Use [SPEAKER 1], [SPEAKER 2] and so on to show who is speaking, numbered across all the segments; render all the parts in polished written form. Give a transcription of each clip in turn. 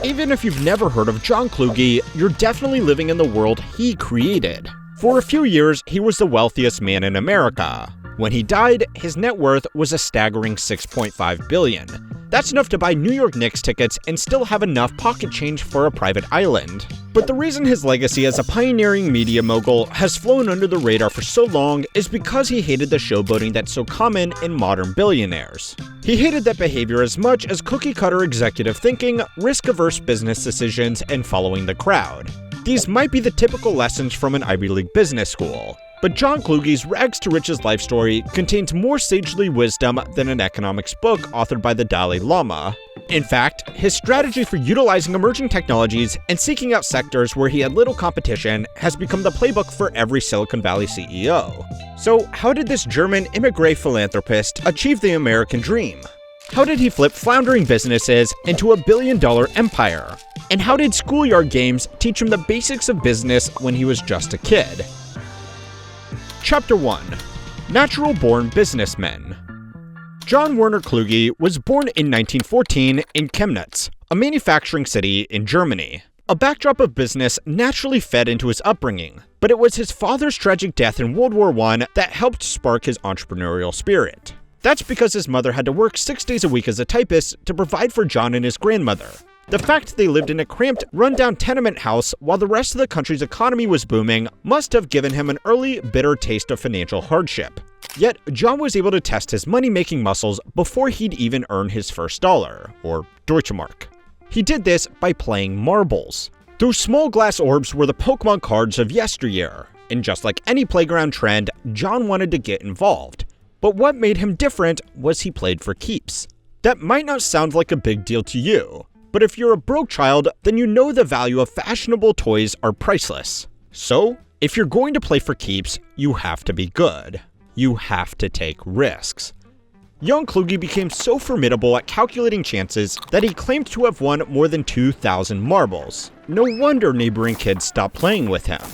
[SPEAKER 1] Even if you've never heard of John Kluge, you're definitely living in the world he created. For a few years, he was the wealthiest man in America. When he died, his net worth was a staggering $6.5 billion. That's enough to buy New York Knicks tickets and still have enough pocket change for a private island. But the reason his legacy as a pioneering media mogul has flown under the radar for so long is because he hated the showboating that's so common in modern billionaires. He hated that behavior as much as cookie-cutter executive thinking, risk-averse business decisions, and following the crowd. These might be the typical lessons from an Ivy League business school. But John Kluge's rags to riches life story contains more sagely wisdom than an economics book authored by the Dalai Lama. In fact, his strategy for utilizing emerging technologies and seeking out sectors where he had little competition has become the playbook for every Silicon Valley CEO. So, how did this German immigrant philanthropist achieve the American dream? How did he flip floundering businesses into $1 billion empire? And how did schoolyard games teach him the basics of business when he was just a kid? Chapter 1. Natural-born businessmen. John Werner Kluge was born in 1914 in Chemnitz, a manufacturing city in Germany. A backdrop of business naturally fed into his upbringing, but it was his father's tragic death in World War I that helped spark his entrepreneurial spirit. That's because his mother had to work 6 days a week as a typist to provide for John and his grandmother. The fact they lived in a cramped, run-down tenement house while the rest of the country's economy was booming must have given him an early, bitter taste of financial hardship. Yet, John was able to test his money-making muscles before he'd even earn his first dollar, or Deutschmark. He did this by playing marbles. Those small glass orbs were the Pokemon cards of yesteryear, and just like any playground trend, John wanted to get involved. But what made him different was he played for keeps. That might not sound like a big deal to you, but if you're a broke child, then you know the value of fashionable toys are priceless. So, if you're going to play for keeps, you have to be good. You have to take risks. Young Kluge became so formidable at calculating chances that he claimed to have won more than 2,000 marbles. No wonder neighboring kids stopped playing with him.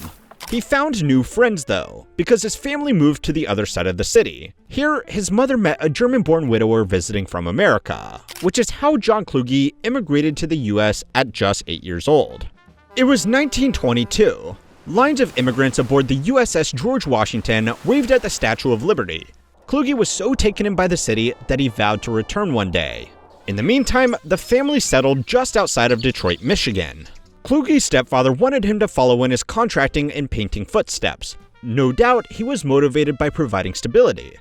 [SPEAKER 1] He found new friends though, because his family moved to the other side of the city. Here, his mother met a German-born widower visiting from America, which is how John Kluge immigrated to the US at just 8 years old. It was 1922. Lines of immigrants aboard the USS George Washington waved at the Statue of Liberty. Kluge was so taken in by the city that he vowed to return one day. In the meantime, the family settled just outside of Detroit, Michigan. Kluge's stepfather wanted him to follow in his contracting and painting footsteps. No doubt he was motivated by providing stability.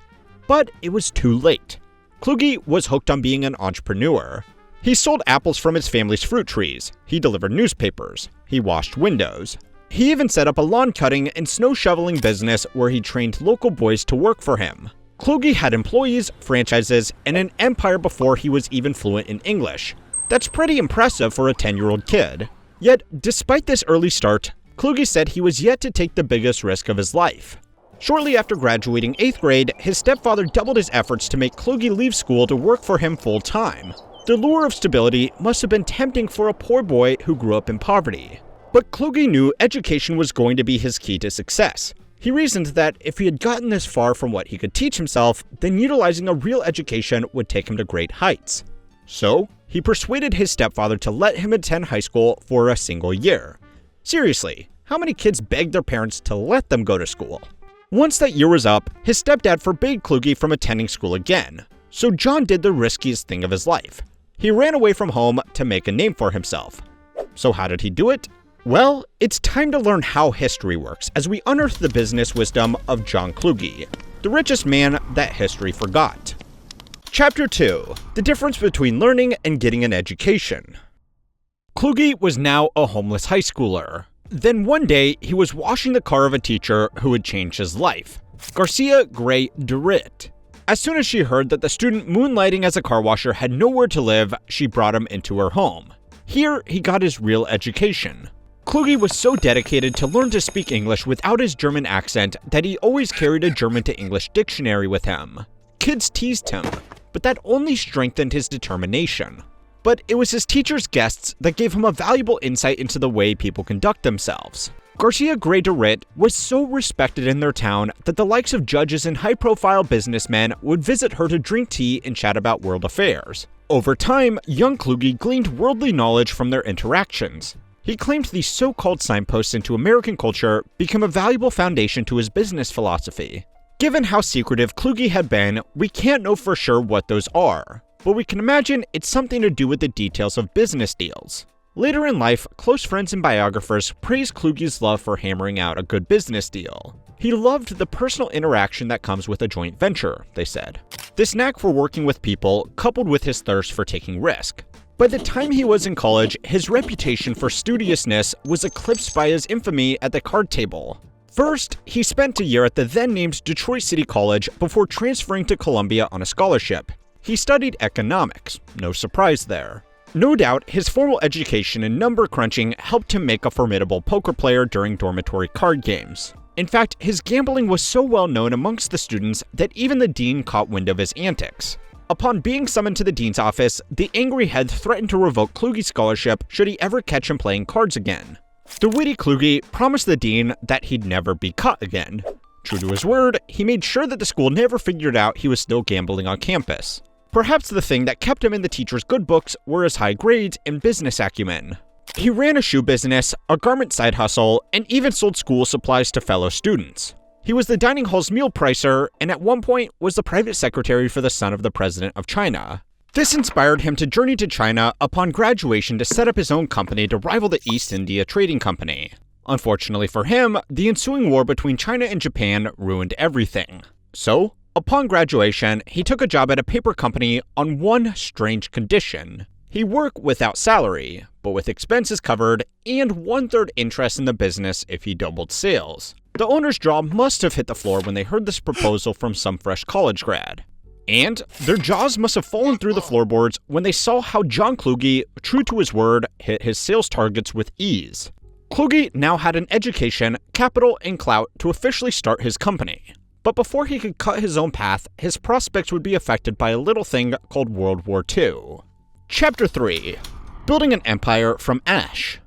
[SPEAKER 1] But it was too late. Kluge was hooked on being an entrepreneur. He sold apples from his family's fruit trees. He delivered newspapers. He washed windows. He even set up a lawn cutting and snow shoveling business where he trained local boys to work for him. Kluge had employees, franchises, and an empire before he was even fluent in English. That's pretty impressive for a 10-year-old kid. Yet, despite this early start, Kluge said he was yet to take the biggest risk of his life. Shortly after graduating 8th grade, his stepfather doubled his efforts to make Kluge leave school to work for him full-time. The lure of stability must have been tempting for a poor boy who grew up in poverty. But Kluge knew education was going to be his key to success. He reasoned that if he had gotten this far from what he could teach himself, then utilizing a real education would take him to great heights. So, he persuaded his stepfather to let him attend high school for a single year. Seriously, how many kids begged their parents to let them go to school? Once that year was up, his stepdad forbade Kluge from attending school again. So John did the riskiest thing of his life. He ran away from home to make a name for himself. So how did he do it? Well, it's time to learn how history works as we unearth the business wisdom of John Kluge, the richest man that history forgot. Chapter 2. The difference between learning and getting an education. Kluge was now a homeless high schooler. Then one day, he was washing the car of a teacher who had changed his life, Garcia Gray DeRitt. As soon as she heard that the student moonlighting as a car washer had nowhere to live, she brought him into her home. Here, he got his real education. Kluge was so dedicated to learn to speak English without his German accent that he always carried a German to English dictionary with him. Kids teased him, but that only strengthened his determination. But it was his teacher's guests that gave him a valuable insight into the way people conduct themselves. Garcia Gray DeRitt was so respected in their town that the likes of judges and high-profile businessmen would visit her to drink tea and chat about world affairs. Over time, young Kluge gleaned worldly knowledge from their interactions. He claimed these so-called signposts into American culture became a valuable foundation to his business philosophy. Given how secretive Kluge had been, we can't know for sure what those are, but we can imagine it's something to do with the details of business deals. Later in life, close friends and biographers praised Kluge's love for hammering out a good business deal. He loved the personal interaction that comes with a joint venture, they said. This knack for working with people, coupled with his thirst for taking risk. By the time he was in college, his reputation for studiousness was eclipsed by his infamy at the card table. First, he spent a year at the then-named Detroit City College before transferring to Columbia on a scholarship. He studied economics, no surprise there. No doubt, his formal education in number crunching helped him make a formidable poker player during dormitory card games. In fact, his gambling was so well known amongst the students that even the dean caught wind of his antics. Upon being summoned to the dean's office, the angry head threatened to revoke Kluge's scholarship should he ever catch him playing cards again. The witty Kluge promised the dean that he'd never be caught again. True to his word, he made sure that the school never figured out he was still gambling on campus. Perhaps the thing that kept him in the teacher's good books were his high grades and business acumen. He ran a shoe business, a garment side hustle, and even sold school supplies to fellow students. He was the dining hall's meal pricer, and at one point was the private secretary for the son of the president of China. This inspired him to journey to China upon graduation to set up his own company to rival the East India Trading Company. Unfortunately for him, the ensuing war between China and Japan ruined everything. So, upon graduation, he took a job at a paper company on one strange condition. He'd work without salary, but with expenses covered, and 1/3 interest in the business if he doubled sales. The owner's jaw must have hit the floor when they heard this proposal from some fresh college grad. And their jaws must have fallen through the floorboards when they saw how John Kluge, true to his word, hit his sales targets with ease. Kluge now had an education, capital, and clout to officially start his company. But before he could cut his own path, his prospects would be affected by a little thing called World War II. Chapter 3. Building an Empire from Ash.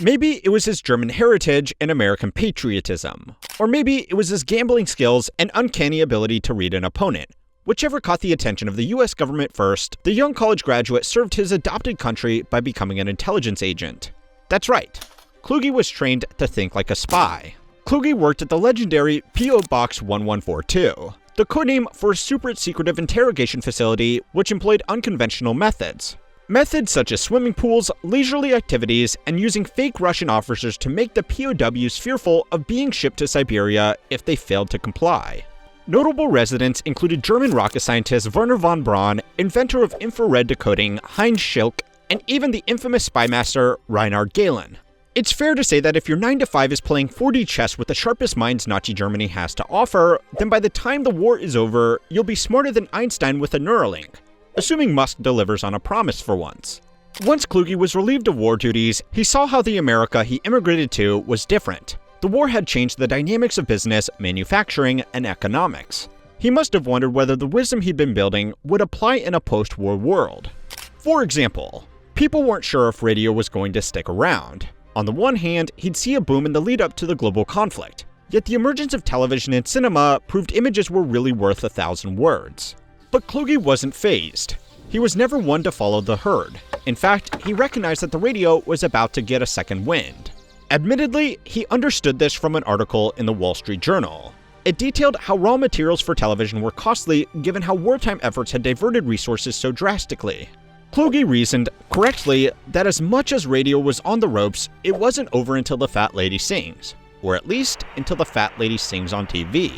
[SPEAKER 1] Maybe it was his German heritage and American patriotism. Or maybe it was his gambling skills and uncanny ability to read an opponent. Whichever caught the attention of the US government first, the young college graduate served his adopted country by becoming an intelligence agent. That's right, Kluge was trained to think like a spy. Kluge worked at the legendary P.O. Box 1142, the codename for a super secretive interrogation facility which employed unconventional methods. Methods such as swimming pools, leisurely activities, and using fake Russian officers to make the POWs fearful of being shipped to Siberia if they failed to comply. Notable residents included German rocket scientist Werner von Braun, inventor of infrared decoding Heinz Schilk, and even the infamous spy master Reinhard Gehlen. It's fair to say that if your 9-to-5 is playing 4D chess with the sharpest minds Nazi Germany has to offer, then by the time the war is over, you'll be smarter than Einstein with a Neuralink. Assuming Musk delivers on a promise for once. Once Kluge was relieved of war duties, he saw how the America he immigrated to was different. The war had changed the dynamics of business, manufacturing, and economics. He must have wondered whether the wisdom he'd been building would apply in a post-war world. For example, people weren't sure if radio was going to stick around. On the one hand, he'd see a boom in the lead-up to the global conflict, yet the emergence of television and cinema proved images were really worth 1,000 words. But Kluge wasn't fazed. He was never one to follow the herd. In fact, he recognized that the radio was about to get a second wind. Admittedly, he understood this from an article in the Wall Street Journal. It detailed how raw materials for television were costly given how wartime efforts had diverted resources so drastically. Kluge reasoned, correctly, that as much as radio was on the ropes, it wasn't over until the fat lady sings. Or at least, until the fat lady sings on TV.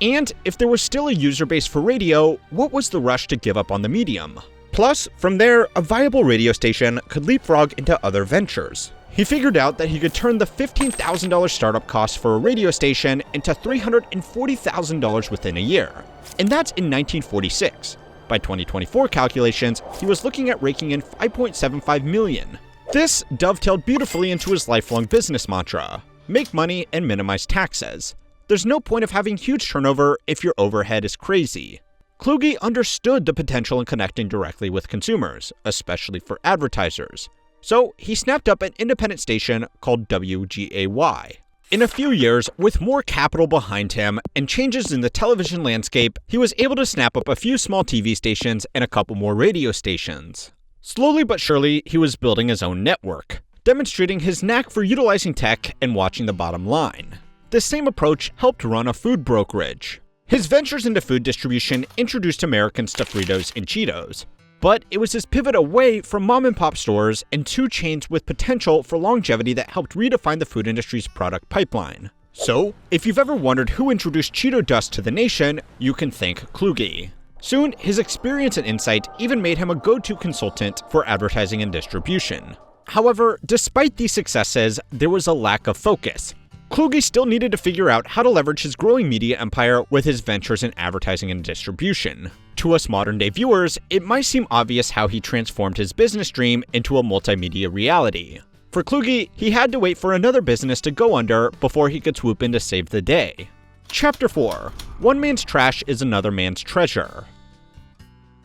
[SPEAKER 1] And if there was still a user base for radio, what was the rush to give up on the medium? Plus, from there, a viable radio station could leapfrog into other ventures. He figured out that he could turn the $15,000 startup cost for a radio station into $340,000 within a year. And that's in 1946. By 2024 calculations, he was looking at raking in $5.75 million. This dovetailed beautifully into his lifelong business mantra: make money and minimize taxes. There's no point of having huge turnover if your overhead is crazy. Kluge understood the potential in connecting directly with consumers, especially for advertisers. So he snapped up an independent station called WGAY. In a few years, with more capital behind him and changes in the television landscape, he was able to snap up a few small TV stations and a couple more radio stations. Slowly but surely, he was building his own network, demonstrating his knack for utilizing tech and watching the bottom line. This same approach helped run a food brokerage. His ventures into food distribution introduced Americans to Fritos and Cheetos, but it was his pivot away from mom-and-pop stores and two chains with potential for longevity that helped redefine the food industry's product pipeline. So, if you've ever wondered who introduced Cheeto dust to the nation, you can thank Kluge. Soon, his experience and insight even made him a go-to consultant for advertising and distribution. However, despite these successes, there was a lack of focus. Kluge still needed to figure out how to leverage his growing media empire with his ventures in advertising and distribution. To us modern-day viewers, it might seem obvious how he transformed his business dream into a multimedia reality. For Kluge, he had to wait for another business to go under before he could swoop in to save the day. Chapter 4. One man's trash is another man's treasure.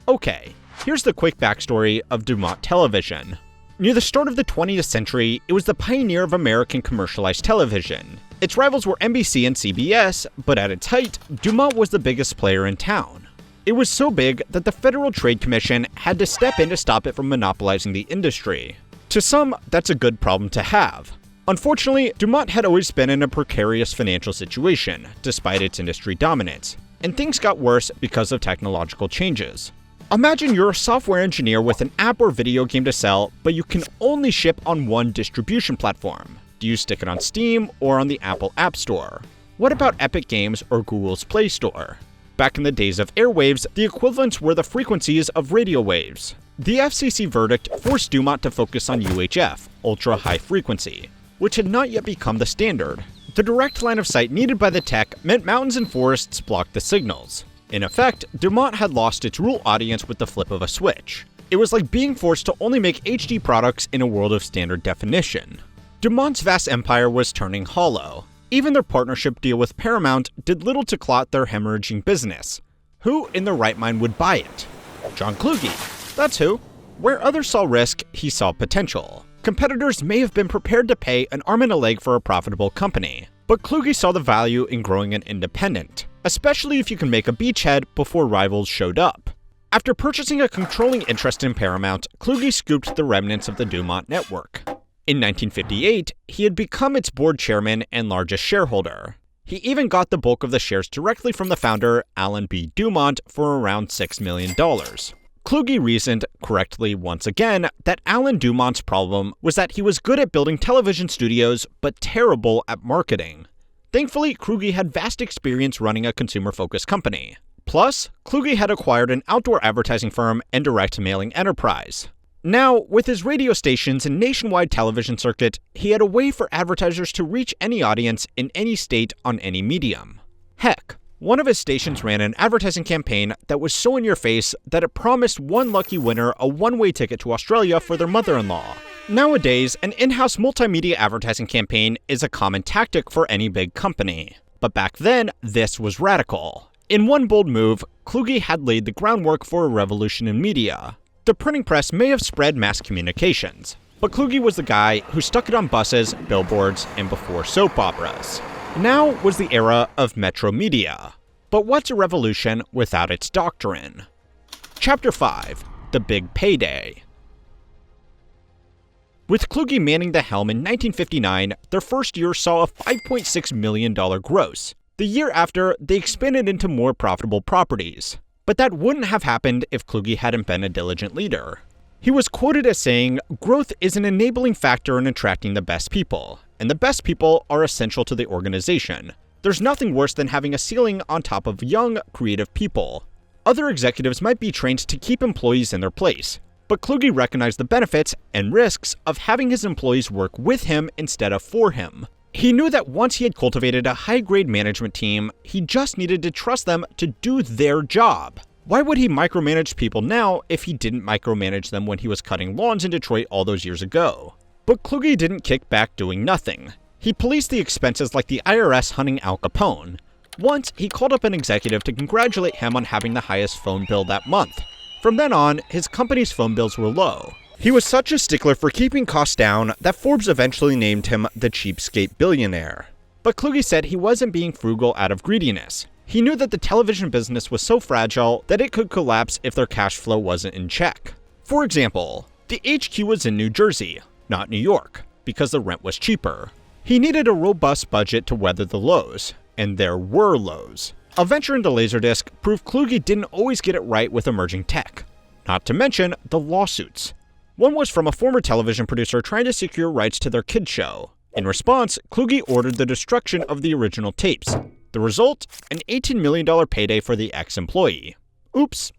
[SPEAKER 1] Okay, here's the quick backstory of Dumont Television. Near the start of the 20th century, it was the pioneer of American commercialized television. Its rivals were NBC and CBS, but at its height, Dumont was the biggest player in town. It was so big that the Federal Trade Commission had to step in to stop it from monopolizing the industry. To some, that's a good problem to have. Unfortunately, Dumont had always been in a precarious financial situation, despite its industry dominance, and things got worse because of technological changes. Imagine you're a software engineer with an app or video game to sell, but you can only ship on one distribution platform. Do you stick it on Steam or on the Apple App Store? What about Epic Games or Google's Play Store? Back in the days of airwaves, the equivalents were the frequencies of radio waves. The FCC verdict forced Dumont to focus on UHF, ultra high frequency, which had not yet become the standard. The direct line of sight needed by the tech meant mountains and forests blocked the signals. In effect, Dumont had lost its rural audience with the flip of a switch. It was like being forced to only make HD products in a world of standard definition. Dumont's vast empire was turning hollow. Even their partnership deal with Paramount did little to clot their hemorrhaging business. Who in their right mind would buy it? John Kluge. That's who. Where others saw risk, he saw potential. Competitors may have been prepared to pay an arm and a leg for a profitable company, but Kluge saw the value in growing an independent, especially if you can make a beachhead before rivals showed up. After purchasing a controlling interest in Paramount, Kluge scooped the remnants of the Dumont network. In 1958, he had become its board chairman and largest shareholder. He even got the bulk of the shares directly from the founder, Alan B. Dumont, for around $6 million. Kluge reasoned, correctly once again, that Alan Dumont's problem was that he was good at building television studios, but terrible at marketing. Thankfully, Kluge had vast experience running a consumer-focused company. Plus, Kluge had acquired an outdoor advertising firm and direct mailing enterprise. Now, with his radio stations and nationwide television circuit, he had a way for advertisers to reach any audience in any state on any medium. Heck, one of his stations ran an advertising campaign that was so in your face that it promised one lucky winner a one-way ticket to Australia for their mother-in-law. Nowadays, an in-house multimedia advertising campaign is a common tactic for any big company. But back then, this was radical. In one bold move, Kluge had laid the groundwork for a revolution in media. The printing press may have spread mass communications, but Kluge was the guy who stuck it on buses, billboards, and before soap operas. Now was the era of metro media. But what's a revolution without its doctrine? Chapter 5. The Big Payday. With Kluge manning the helm in 1959, their first year saw a $5.6 million gross. The year after, they expanded into more profitable properties. But that wouldn't have happened if Kluge hadn't been a diligent leader. He was quoted as saying, "Growth is an enabling factor in attracting the best people, and the best people are essential to the organization. There's nothing worse than having a ceiling on top of young, creative people. Other executives might be trained to keep employees in their place, but Kluge recognized the benefits and risks of having his employees work with him instead of for him. He knew that once he had cultivated a high-grade management team, he just needed to trust them to do their job. Why would he micromanage people now if he didn't micromanage them when he was cutting lawns in Detroit all those years ago? But Kluge didn't kick back doing nothing. He policed the expenses like the IRS hunting Al Capone. Once, he called up an executive to congratulate him on having the highest phone bill that month. From then on, his company's phone bills were low. He was such a stickler for keeping costs down that Forbes eventually named him the cheapskate billionaire. But Kluge said he wasn't being frugal out of greediness. He knew that the television business was so fragile that it could collapse if their cash flow wasn't in check. For example, the HQ was in New Jersey, not New York, because the rent was cheaper. He needed a robust budget to weather the lows, and there were lows. A venture into Laserdisc proved Kluge didn't always get it right with emerging tech. Not to mention the lawsuits. One was from a former television producer trying to secure rights to their kids' show. In response, Kluge ordered the destruction of the original tapes. The result? An $18 million payday for the ex-employee. Oops.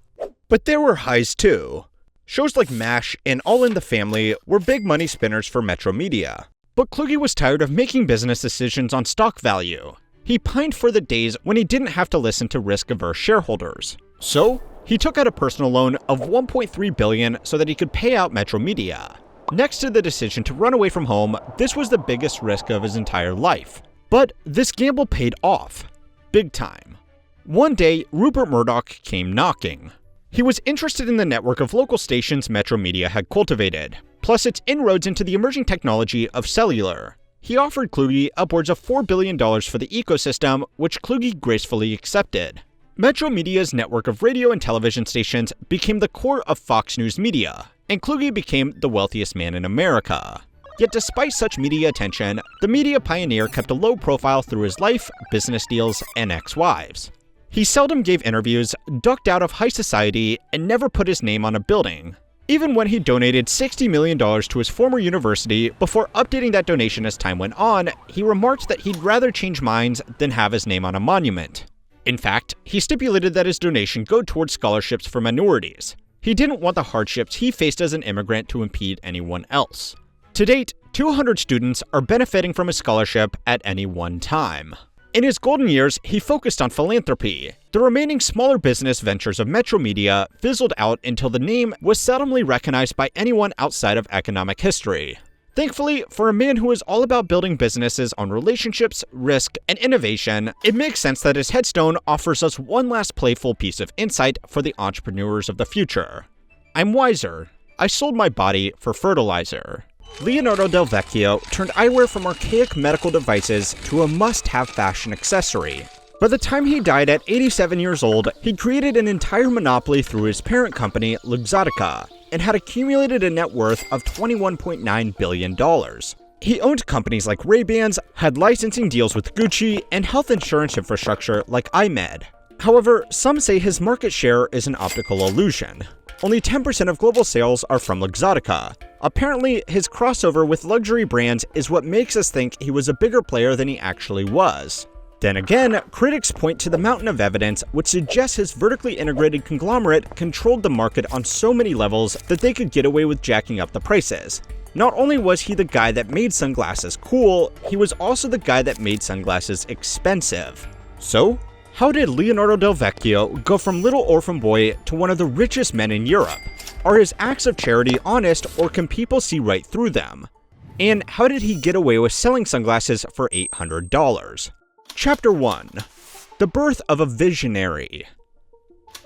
[SPEAKER 1] But there were highs too. Shows like MASH and All in the Family were big money spinners for Metromedia. But Kluge was tired of making business decisions on stock value. He pined for the days when he didn't have to listen to risk-averse shareholders. So, he took out a personal loan of $1.3 billion so that he could pay out Metromedia. Next to the decision to run away from home, this was the biggest risk of his entire life. But this gamble paid off. Big time. One day, Rupert Murdoch came knocking. He was interested in the network of local stations Metromedia had cultivated, plus its inroads into the emerging technology of cellular. He offered Kluge upwards of $4 billion for the ecosystem, which Kluge gracefully accepted. Metromedia's network of radio and television stations became the core of Fox News Media, and Kluge became the wealthiest man in America. Yet despite such media attention, the media pioneer kept a low profile through his life, business deals, and ex-wives. He seldom gave interviews, ducked out of high society, and never put his name on a building. Even when he donated $60 million to his former university, before updating that donation as time went on, he remarked that he'd rather change minds than have his name on a monument. In fact, he stipulated that his donation go towards scholarships for minorities. He didn't want the hardships he faced as an immigrant to impede anyone else. To date, 200 students are benefiting from his scholarship at any one time. In his golden years, he focused on philanthropy. The remaining smaller business ventures of Metromedia fizzled out until the name was seldomly recognized by anyone outside of economic history. Thankfully, for a man who is all about building businesses on relationships, risk, and innovation, it makes sense that his headstone offers us one last playful piece of insight for the entrepreneurs of the future. I'm wiser. I sold my body for fertilizer. Leonardo Del Vecchio turned eyewear from archaic medical devices to a must-have fashion accessory. By the time he died at 87 years old, he'd created an entire monopoly through his parent company, Luxottica, and had accumulated a net worth of $21.9 billion. He owned companies like Ray-Bans, had licensing deals with Gucci, and health insurance infrastructure like iMed. However, some say his market share is an optical illusion. Only 10% of global sales are from Luxottica. Apparently, his crossover with luxury brands is what makes us think he was a bigger player than he actually was. Then again, critics point to the mountain of evidence which suggests his vertically integrated conglomerate controlled the market on so many levels that they could get away with jacking up the prices. Not only was he the guy that made sunglasses cool, he was also the guy that made sunglasses expensive. So, how did Leonardo Del Vecchio go from little orphan boy to one of the richest men in Europe? Are his acts of charity honest, or can people see right through them? And how did he get away with selling sunglasses for $800? Chapter 1. The Birth of a Visionary.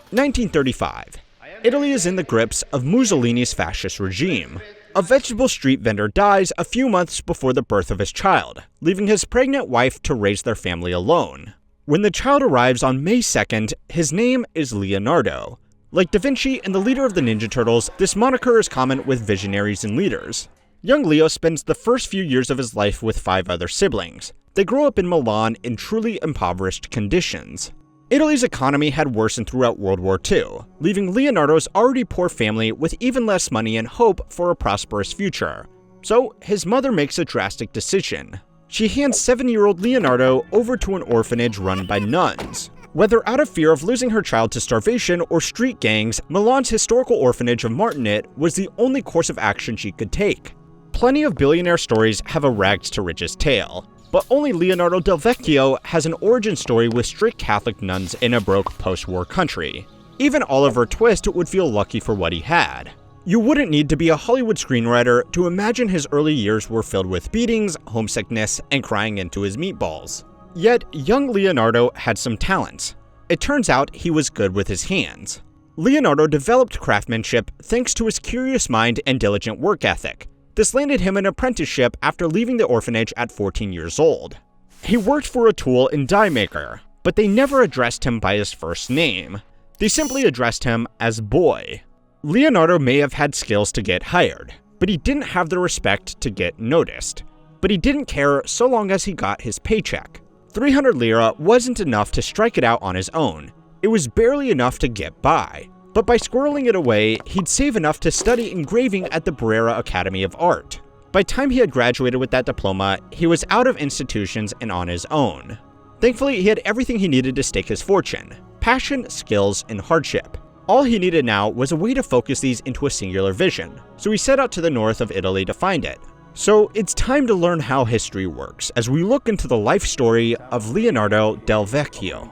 [SPEAKER 1] 1935. Italy is in the grips of Mussolini's fascist regime. A vegetable street vendor dies a few months before the birth of his child, leaving his pregnant wife to raise their family alone. When the child arrives on May 2nd, his name is Leonardo. Like Da Vinci and the leader of the Ninja Turtles, this moniker is common with visionaries and leaders. Young Leo spends the first few years of his life with 5 other siblings. They grow up in Milan in truly impoverished conditions. Italy's economy had worsened throughout World War II, leaving Leonardo's already poor family with even less money and hope for a prosperous future. So, his mother makes a drastic decision. She hands 7-year-old Leonardo over to an orphanage run by nuns. Whether out of fear of losing her child to starvation or street gangs, Milan's historical orphanage of Martinet was the only course of action she could take. Plenty of billionaire stories have a rags to riches tale, but only Leonardo Del Vecchio has an origin story with strict Catholic nuns in a broke post-war country. Even Oliver Twist would feel lucky for what he had. You wouldn't need to be a Hollywood screenwriter to imagine his early years were filled with beatings, homesickness, and crying into his meatballs. Yet, young Leonardo had some talents. It turns out he was good with his hands. Leonardo developed craftsmanship thanks to his curious mind and diligent work ethic. This landed him an apprenticeship after leaving the orphanage at 14 years old. He worked for a tool and die maker, but they never addressed him by his first name. They simply addressed him as Boy. Leonardo may have had skills to get hired, but he didn't have the respect to get noticed. But he didn't care so long as he got his paycheck. 300 lira wasn't enough to strike it out on his own. It was barely enough to get by. But by squirreling it away, he'd save enough to study engraving at the Brera Academy of Art. By the time he had graduated with that diploma, he was out of institutions and on his own. Thankfully, he had everything he needed to stake his fortune: passion, skills, and hardship. All he needed now was a way to focus these into a singular vision, so he set out to the north of Italy to find it. So it's time to learn how history works as we look into the life story of Leonardo del Vecchio.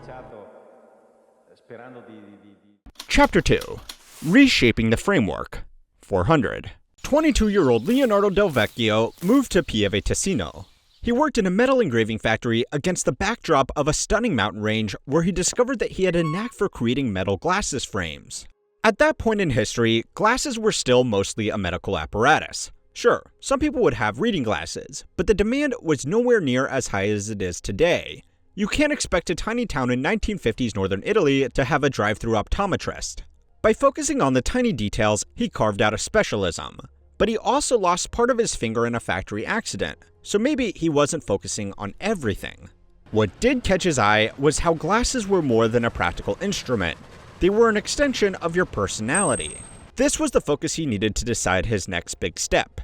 [SPEAKER 1] Chapter 2. Reshaping the Framework. 400. 22-year-old Leonardo del Vecchio moved to Pieve Ticino. He worked in a metal engraving factory against the backdrop of a stunning mountain range where he discovered that he had a knack for creating metal glasses frames. At that point in history, glasses were still mostly a medical apparatus. Sure, some people would have reading glasses, but the demand was nowhere near as high as it is today. You can't expect a tiny town in 1950s northern Italy to have a drive-through optometrist. By focusing on the tiny details, he carved out a specialism. But he also lost part of his finger in a factory accident, so maybe he wasn't focusing on everything. What did catch his eye was how glasses were more than a practical instrument. They were an extension of your personality. This was the focus he needed to decide his next big step.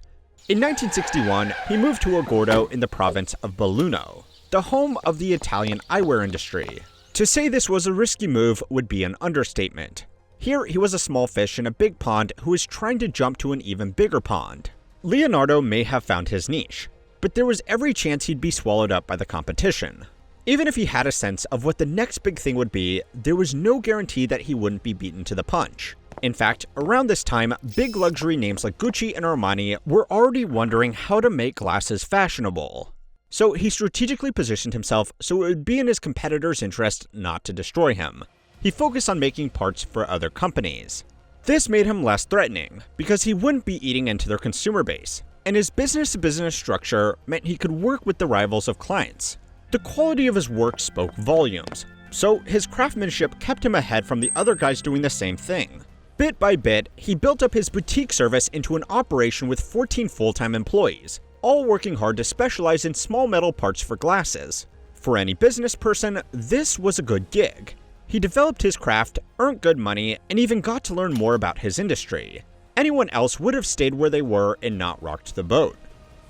[SPEAKER 1] In 1961, he moved to Agordo in the province of Belluno, the home of the Italian eyewear industry. To say this was a risky move would be an understatement. Here, he was a small fish in a big pond who was trying to jump to an even bigger pond. Leonardo may have found his niche, but there was every chance he'd be swallowed up by the competition. Even if he had a sense of what the next big thing would be, there was no guarantee that he wouldn't be beaten to the punch. In fact, around this time, big luxury names like Gucci and Armani were already wondering how to make glasses fashionable. So he strategically positioned himself so it would be in his competitor's interest not to destroy him. He focused on making parts for other companies. This made him less threatening, because he wouldn't be eating into their consumer base, and his business-to-business structure meant he could work with the rivals of clients. The quality of his work spoke volumes, so his craftsmanship kept him ahead from the other guys doing the same thing. Bit by bit, he built up his boutique service into an operation with 14 full-time employees, all working hard to specialize in small metal parts for glasses. For any business person, this was a good gig. He developed his craft, earned good money, and even got to learn more about his industry. Anyone else would have stayed where they were and not rocked the boat.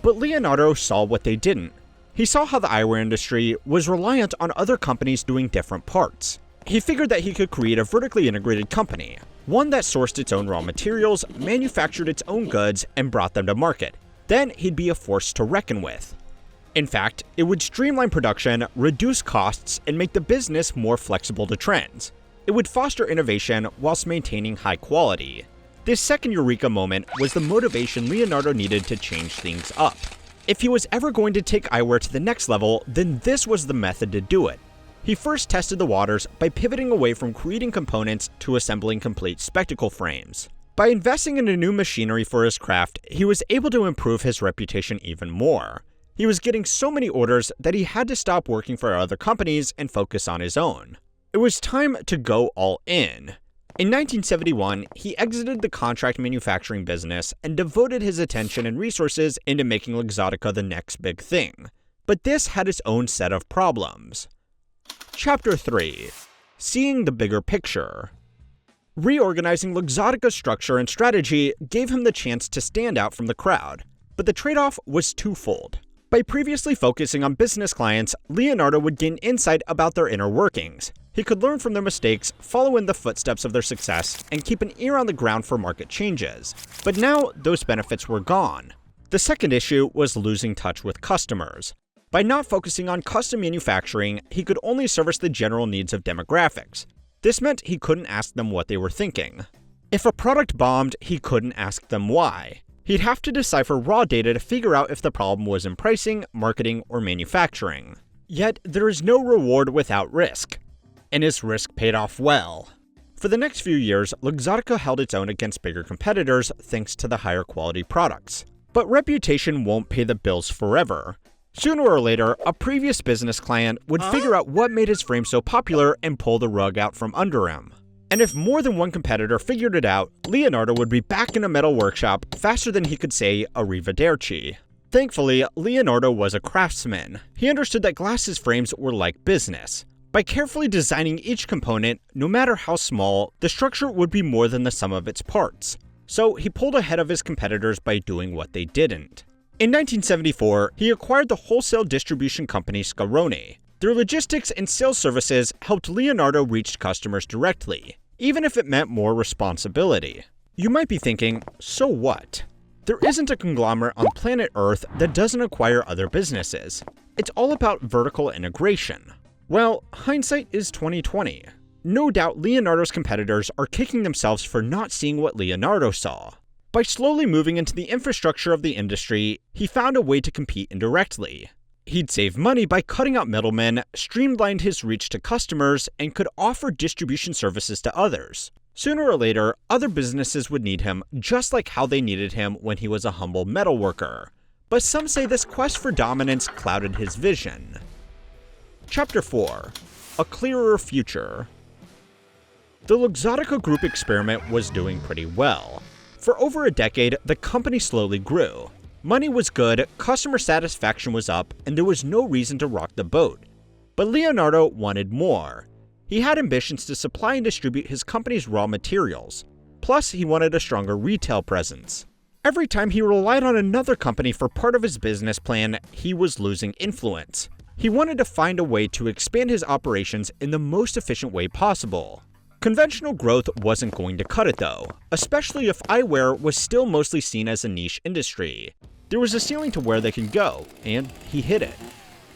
[SPEAKER 1] But Leonardo saw what they didn't. He saw how the eyewear industry was reliant on other companies doing different parts. He figured that he could create a vertically integrated company, one that sourced its own raw materials, manufactured its own goods, and brought them to market. Then he'd be a force to reckon with. In fact, it would streamline production, reduce costs, and make the business more flexible to trends. It would foster innovation whilst maintaining high quality. This second eureka moment was the motivation Leonardo needed to change things up. If he was ever going to take eyewear to the next level, then this was the method to do it. He first tested the waters by pivoting away from creating components to assembling complete spectacle frames. By investing in a new machinery for his craft, he was able to improve his reputation even more. He was getting so many orders that he had to stop working for other companies and focus on his own. It was time to go all in. In 1971, he exited the contract manufacturing business and devoted his attention and resources into making Luxottica the next big thing. But this had its own set of problems. Chapter 3. Seeing the bigger picture. Reorganizing Luxottica's structure and strategy gave him the chance to stand out from the crowd, but the trade-off was twofold. By previously focusing on business clients, Leonardo would gain insight about their inner workings. He could learn from their mistakes, follow in the footsteps of their success, and keep an ear on the ground for market changes. But now, those benefits were gone. The second issue was losing touch with customers. By not focusing on custom manufacturing, he could only service the general needs of demographics. This meant he couldn't ask them what they were thinking. If a product bombed, he couldn't ask them why. He'd have to decipher raw data to figure out if the problem was in pricing, marketing, or manufacturing. Yet, there is no reward without risk. And his risk paid off well. For the next few years, Luxottica held its own against bigger competitors thanks to the higher quality products. But reputation won't pay the bills forever. Sooner or later, a previous business client would figure out what made his frame so popular and pull the rug out from under him. And if more than one competitor figured it out, Leonardo would be back in a metal workshop faster than he could say arrivederci. Thankfully, Leonardo was a craftsman. He understood that glasses frames were like business. By carefully designing each component, no matter how small, the structure would be more than the sum of its parts. So he pulled ahead of his competitors by doing what they didn't. In 1974, he acquired the wholesale distribution company Scaroni. Their logistics and sales services helped Leonardo reach customers directly, even if it meant more responsibility. You might be thinking, so what? There isn't a conglomerate on planet Earth that doesn't acquire other businesses. It's all about vertical integration. Well, hindsight is 2020. No doubt Leonardo's competitors are kicking themselves for not seeing what Leonardo saw. By slowly moving into the infrastructure of the industry, he found a way to compete indirectly. He'd save money by cutting out middlemen, streamlined his reach to customers, and could offer distribution services to others. Sooner or later, other businesses would need him just like how they needed him when he was a humble metal worker. But some say this quest for dominance clouded his vision. Chapter 4. A Clearer Future. The Luxottica Group experiment was doing pretty well. For over a decade, the company slowly grew. Money was good, customer satisfaction was up, and there was no reason to rock the boat. But Leonardo wanted more. He had ambitions to supply and distribute his company's raw materials. Plus, he wanted a stronger retail presence. Every time he relied on another company for part of his business plan, he was losing influence. He wanted to find a way to expand his operations in the most efficient way possible. Conventional growth wasn't going to cut it though, especially if eyewear was still mostly seen as a niche industry. There was a ceiling to where they could go, and he hit it.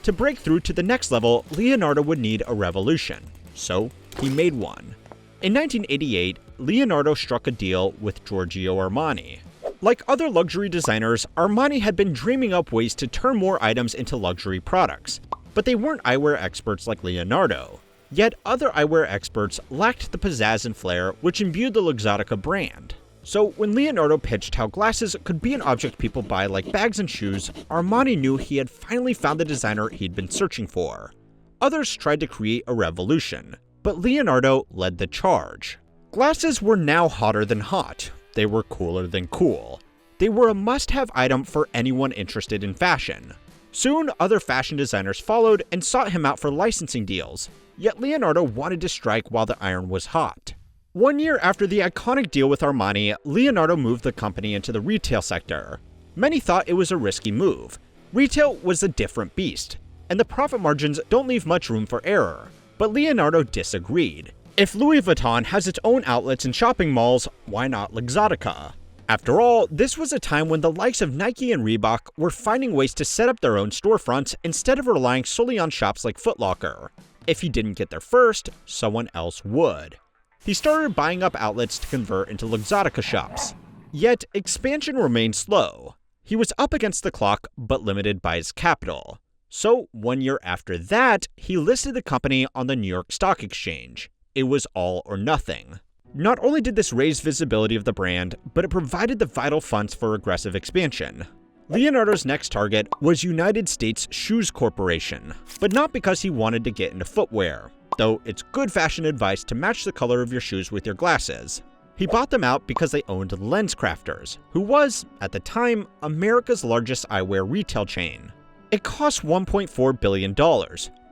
[SPEAKER 1] To break through to the next level, Leonardo would need a revolution. So, he made one. In 1988, Leonardo struck a deal with Giorgio Armani. Like other luxury designers, Armani had been dreaming up ways to turn more items into luxury products, but they weren't eyewear experts like Leonardo. Yet other eyewear experts lacked the pizzazz and flair which imbued the Luxottica brand. So when Leonardo pitched how glasses could be an object people buy like bags and shoes, Armani knew he had finally found the designer he'd been searching for. Others tried to create a revolution, but Leonardo led the charge. Glasses were now hotter than hot. They were cooler than cool. They were a must-have item for anyone interested in fashion. Soon, other fashion designers followed and sought him out for licensing deals. Yet Leonardo wanted to strike while the iron was hot. 1 year after the iconic deal with Armani, Leonardo moved the company into the retail sector. Many thought it was a risky move. Retail was a different beast, and the profit margins don't leave much room for error. But Leonardo disagreed. If Louis Vuitton has its own outlets and shopping malls, why not Luxottica? After all, this was a time when the likes of Nike and Reebok were finding ways to set up their own storefronts instead of relying solely on shops like Foot Locker. If he didn't get there first, someone else would. He started buying up outlets to convert into Luxottica shops. Yet, expansion remained slow. He was up against the clock, but limited by his capital. So, 1 year after that, he listed the company on the New York Stock Exchange. It was all or nothing. Not only did this raise visibility of the brand, but it provided the vital funds for aggressive expansion. Leonardo's next target was United States Shoes Corporation, but not because he wanted to get into footwear, though it's good fashion advice to match the color of your shoes with your glasses. He bought them out because they owned LensCrafters, who was, at the time, America's largest eyewear retail chain. It cost $1.4 billion,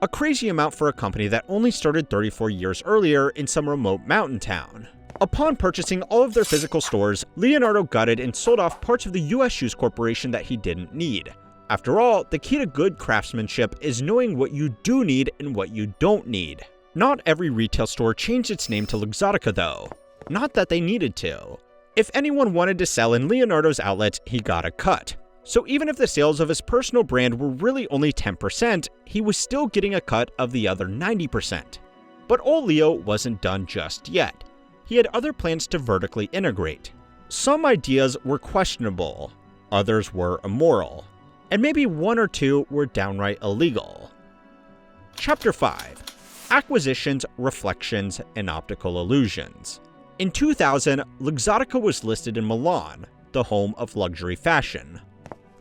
[SPEAKER 1] a crazy amount for a company that only started 34 years earlier in some remote mountain town. Upon purchasing all of their physical stores, Leonardo gutted and sold off parts of the US Shoes Corporation that he didn't need. After all, the key to good craftsmanship is knowing what you do need and what you don't need. Not every retail store changed its name to Luxottica though. Not that they needed to. If anyone wanted to sell in Leonardo's outlets, he got a cut. So even if the sales of his personal brand were really only 10%, he was still getting a cut of the other 90%. But old Leo wasn't done just yet. He had other plans to vertically integrate. Some ideas were questionable, others were immoral, and maybe one or two were downright illegal. Chapter 5. Acquisitions, Reflections, and Optical Illusions. In 2000, Luxottica was listed in Milan, the home of luxury fashion.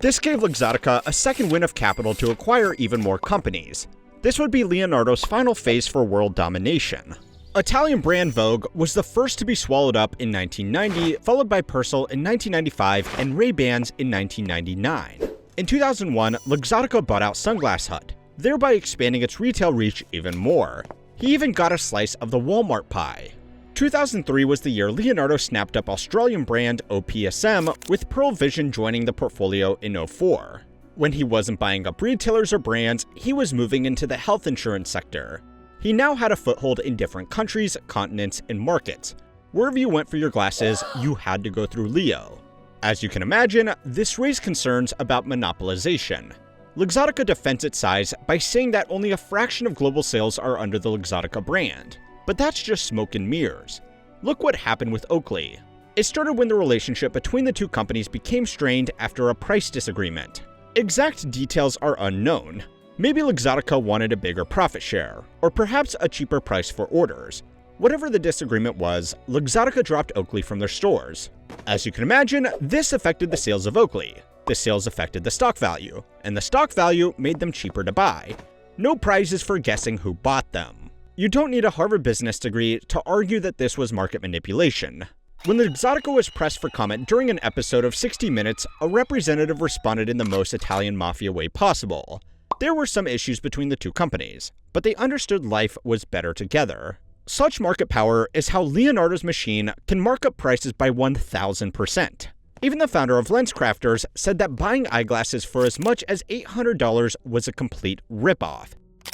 [SPEAKER 1] This gave Luxottica a second wind of capital to acquire even more companies. This would be Leonardo's final phase for world domination. Italian brand Vogue was the first to be swallowed up in 1990, followed by Persol in 1995 and Ray-Bans in 1999. In 2001, Luxottica bought out Sunglass Hut, thereby expanding its retail reach even more. He even got a slice of the Walmart pie. 2003 was the year Leonardo snapped up Australian brand OPSM, with Pearl Vision joining the portfolio in 2004. When he wasn't buying up retailers or brands, he was moving into the health insurance sector. He now had a foothold in different countries, continents, and markets. Wherever you went for your glasses, you had to go through Leo. As you can imagine, this raised concerns about monopolization. Luxottica defends its size by saying that only a fraction of global sales are under the Luxottica brand. But that's just smoke and mirrors. Look what happened with Oakley. It started when the relationship between the two companies became strained after a price disagreement. Exact details are unknown. Maybe Luxottica wanted a bigger profit share, or perhaps a cheaper price for orders. Whatever the disagreement was, Luxottica dropped Oakley from their stores. As you can imagine, this affected the sales of Oakley. The sales affected the stock value, and the stock value made them cheaper to buy. No prizes for guessing who bought them. You don't need a Harvard business degree to argue that this was market manipulation. When Luxottica was pressed for comment during an episode of 60 Minutes, a representative responded in the most Italian mafia way possible. There were some issues between the two companies, but they understood life was better together. Such market power is how Leonardo's machine can mark up prices by 1,000%. Even the founder of LensCrafters said that buying eyeglasses for as much as $800 was a complete ripoff.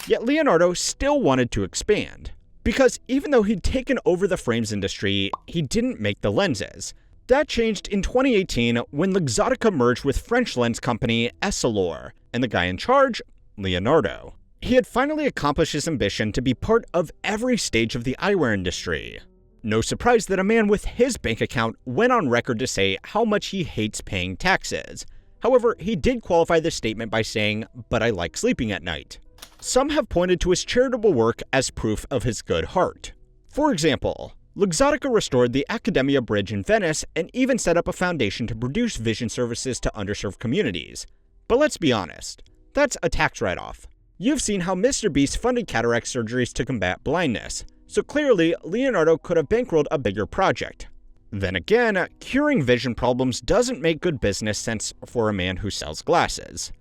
[SPEAKER 1] Yet Leonardo still wanted to expand. Because even though he'd taken over the frames industry, he didn't make the lenses. That changed in 2018 when Luxottica merged with French lens company Essilor, and the guy in charge, Leonardo. He had finally accomplished his ambition to be part of every stage of the eyewear industry. No surprise that a man with his bank account went on record to say how much he hates paying taxes. However, he did qualify this statement by saying, "But I like sleeping at night." Some have pointed to his charitable work as proof of his good heart. For example, Luxottica restored the Accademia Bridge in Venice and even set up a foundation to produce vision services to underserved communities. But let's be honest, that's a tax write-off. You've seen how Mr. Beast funded cataract surgeries to combat blindness, so clearly Leonardo could have bankrolled a bigger project. Then again, curing vision problems doesn't make good business sense for a man who sells glasses.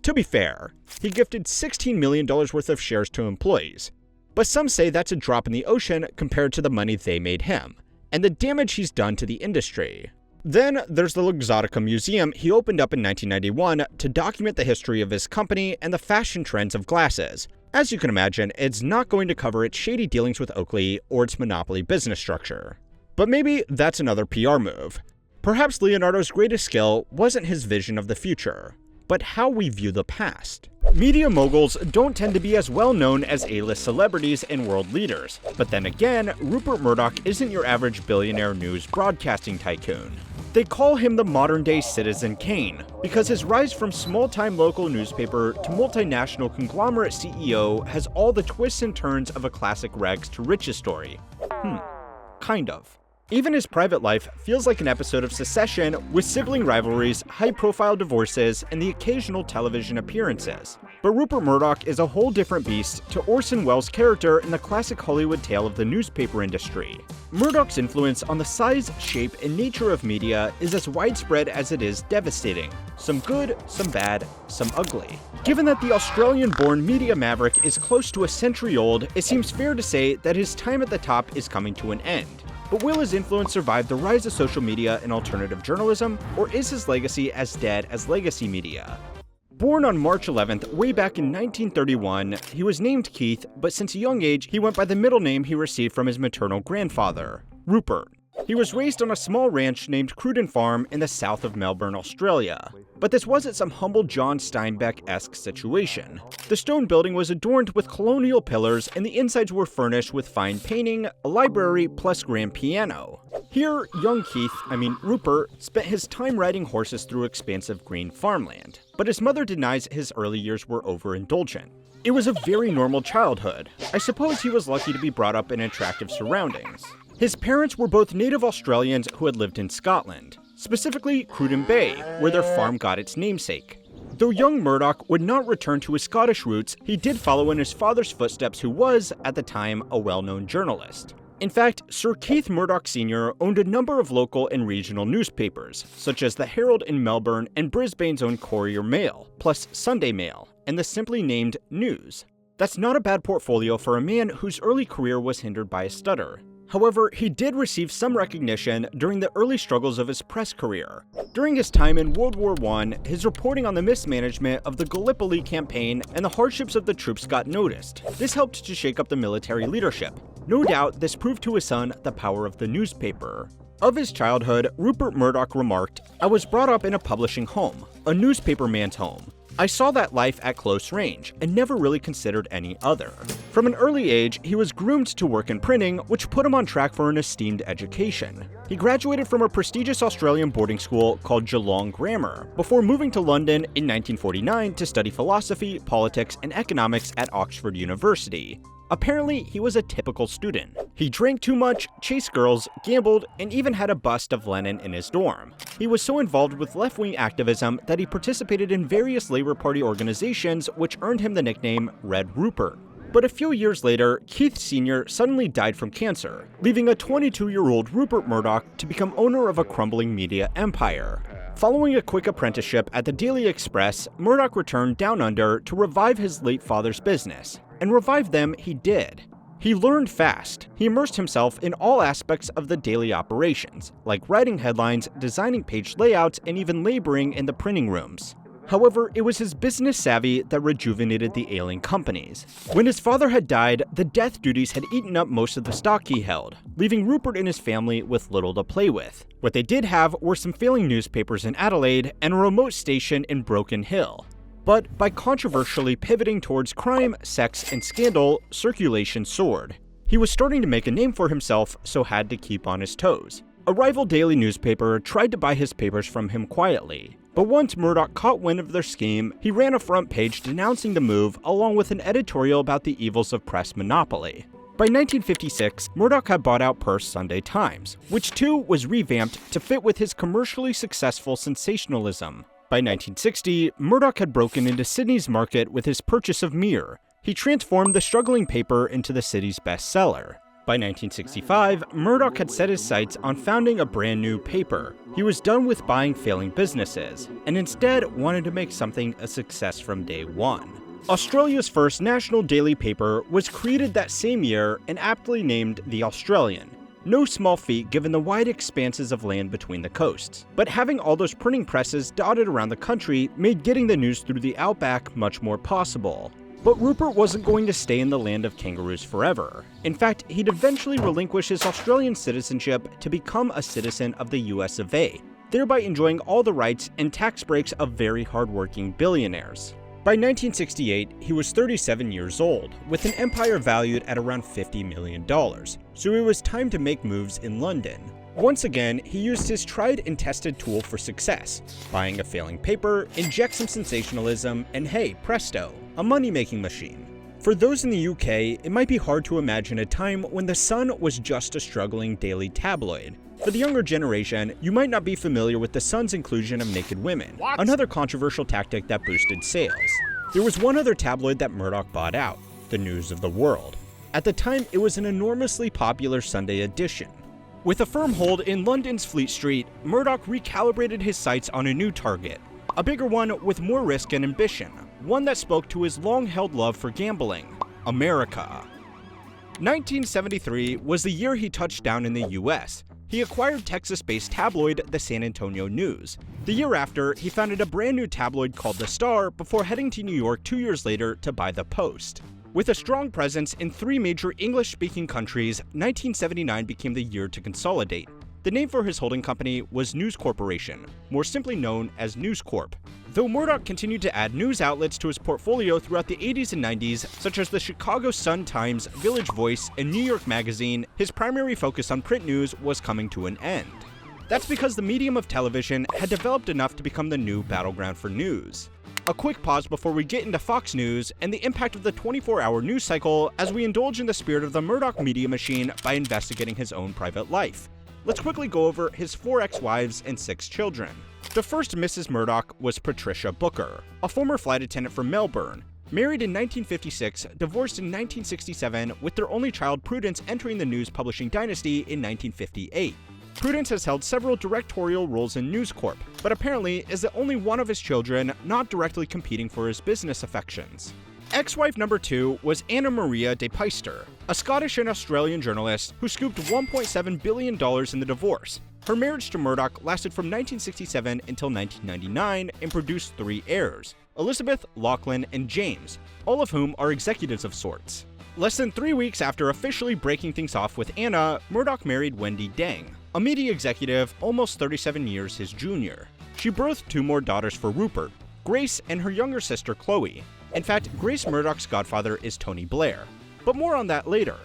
[SPEAKER 1] To be fair, he gifted $16 million worth of shares to employees, but some say that's a drop in the ocean compared to the money they made him, and the damage he's done to the industry. Then there's the Luxottica Museum he opened up in 1991 to document the history of his company and the fashion trends of glasses. As you can imagine, it's not going to cover its shady dealings with Oakley or its monopoly business structure. But maybe that's another PR move. Perhaps Leonardo's greatest skill wasn't his vision of the future, but how we view the past. Media moguls don't tend to be as well known as A-list celebrities and world leaders, but then again, Rupert Murdoch isn't your average billionaire news broadcasting tycoon. They call him the modern-day Citizen Kane, because his rise from small-time local newspaper to multinational conglomerate CEO has all the twists and turns of a classic rags to riches story. Kind of. Even his private life feels like an episode of Succession, with sibling rivalries, high-profile divorces, and the occasional television appearances. But Rupert Murdoch is a whole different beast to Orson Welles' character in the classic Hollywood tale of the newspaper industry. Murdoch's influence on the size, shape, and nature of media is as widespread as it is devastating. Some good, some bad, some ugly. Given that the Australian-born media maverick is close to a century old, it seems fair to say that his time at the top is coming to an end. But will his influence survive the rise of social media and alternative journalism, or is his legacy as dead as legacy media? Born on March 11th, way back in 1931, he was named Keith, but since a young age, he went by the middle name he received from his maternal grandfather, Rupert. He was raised on a small ranch named Cruden Farm in the south of Melbourne, Australia. But this wasn't some humble John Steinbeck-esque situation. The stone building was adorned with colonial pillars, and the insides were furnished with fine painting, a library, plus grand piano. Here, young Rupert, spent his time riding horses through expansive green farmland. But his mother denies his early years were overindulgent. It was a very normal childhood. I suppose he was lucky to be brought up in attractive surroundings. His parents were both native Australians who had lived in Scotland, specifically Cruden Bay, where their farm got its namesake. Though young Murdoch would not return to his Scottish roots, he did follow in his father's footsteps, who was, at the time, a well-known journalist. In fact, Sir Keith Murdoch Sr. owned a number of local and regional newspapers, such as the Herald in Melbourne and Brisbane's own Courier Mail, plus Sunday Mail, and the simply named News. That's not a bad portfolio for a man whose early career was hindered by a stutter. However, he did receive some recognition during the early struggles of his press career. During his time in World War I, his reporting on the mismanagement of the Gallipoli campaign and the hardships of the troops got noticed. This helped to shake up the military leadership. No doubt, this proved to his son the power of the newspaper. Of his childhood, Rupert Murdoch remarked, "I was brought up in a publishing home, a newspaper man's home. I saw that life at close range, and never really considered any other." From an early age, he was groomed to work in printing, which put him on track for an esteemed education. He graduated from a prestigious Australian boarding school called Geelong Grammar, before moving to London in 1949 to study philosophy, politics, and economics at Oxford University. Apparently, he was a typical student. He drank too much, chased girls, gambled, and even had a bust of Lenin in his dorm. He was so involved with left-wing activism that he participated in various Labour Party organizations, which earned him the nickname Red Rupert. But a few years later, Keith Sr. suddenly died from cancer, leaving a 22-year-old Rupert Murdoch to become owner of a crumbling media empire. Following a quick apprenticeship at the Daily Express, Murdoch returned down under to revive his late father's business. And revive them he did. He learned fast. He immersed himself in all aspects of the daily operations, like writing headlines, designing page layouts, and even laboring in the printing rooms. However, it was his business savvy that rejuvenated the ailing companies. When his father had died, the death duties had eaten up most of the stock he held, leaving Rupert and his family with little to play with. What they did have were some failing newspapers in Adelaide and a remote station in Broken Hill. But by controversially pivoting towards crime, sex, and scandal, circulation soared. He was starting to make a name for himself, so had to keep on his toes. A rival daily newspaper tried to buy his papers from him quietly. But once Murdoch caught wind of their scheme, he ran a front page denouncing the move, along with an editorial about the evils of press monopoly. By 1956, Murdoch had bought out Perth's Sunday Times, which too was revamped to fit with his commercially successful sensationalism. By 1960, Murdoch had broken into Sydney's market with his purchase of Mirror. He transformed the struggling paper into the city's bestseller. By 1965, Murdoch had set his sights on founding a brand new paper. He was done with buying failing businesses, and instead wanted to make something a success from day one. Australia's first national daily paper was created that same year and aptly named The Australian. No small feat given the wide expanses of land between the coasts. But having all those printing presses dotted around the country made getting the news through the outback much more possible. But Rupert wasn't going to stay in the land of kangaroos forever. In fact, he'd eventually relinquish his Australian citizenship to become a citizen of the US of A, thereby enjoying all the rights and tax breaks of very hardworking billionaires. By 1968, he was 37 years old, with an empire valued at around $50 million, so it was time to make moves in London. Once again, he used his tried and tested tool for success, buying a failing paper, inject some sensationalism, and hey, presto, a money-making machine. For those in the UK, it might be hard to imagine a time when The Sun was just a struggling daily tabloid. For the younger generation, you might not be familiar with The Sun's inclusion of naked women, another controversial tactic that boosted sales. There was one other tabloid that Murdoch bought out, the News of the World. At the time, it was an enormously popular Sunday edition. With a firm hold in London's Fleet Street, Murdoch recalibrated his sights on a new target, a bigger one with more risk and ambition, one that spoke to his long-held love for gambling, America. 1973 was the year he touched down in the US. He acquired Texas-based tabloid The San Antonio News. The year after, he founded a brand new tabloid called The Star before heading to New York 2 years later to buy The Post. With a strong presence in 3 major English-speaking countries, 1979 became the year to consolidate. The name for his holding company was News Corporation, more simply known as News Corp. Though Murdoch continued to add news outlets to his portfolio throughout the 80s and 90s, such as the Chicago Sun-Times, Village Voice, and New York Magazine, his primary focus on print news was coming to an end. That's because the medium of television had developed enough to become the new battleground for news. A quick pause before we get into Fox News and the impact of the 24-hour news cycle as we indulge in the spirit of the Murdoch media machine by investigating his own private life. let's quickly go over his 4 ex-wives and 6 children. The first Mrs. Murdoch was Patricia Booker, a former flight attendant from Melbourne. Married in 1956, divorced in 1967, with their only child Prudence entering the news publishing dynasty in 1958. Prudence has held several directorial roles in News Corp, but apparently is the only one of his children not directly competing for his business affections. Ex-wife number 2 was Anna Maria de Peyster, a Scottish and Australian journalist who scooped $1.7 billion in the divorce. Her marriage to Murdoch lasted from 1967 until 1999 and produced 3 heirs, Elizabeth, Lachlan, and James, all of whom are executives of sorts. Less than 3 weeks after officially breaking things off with Anna, Murdoch married Wendy Deng, a media executive almost 37 years his junior. She birthed 2 more daughters for Rupert, Grace and her younger sister Chloe. In fact, Grace Murdoch's godfather is Tony Blair, but more on that later.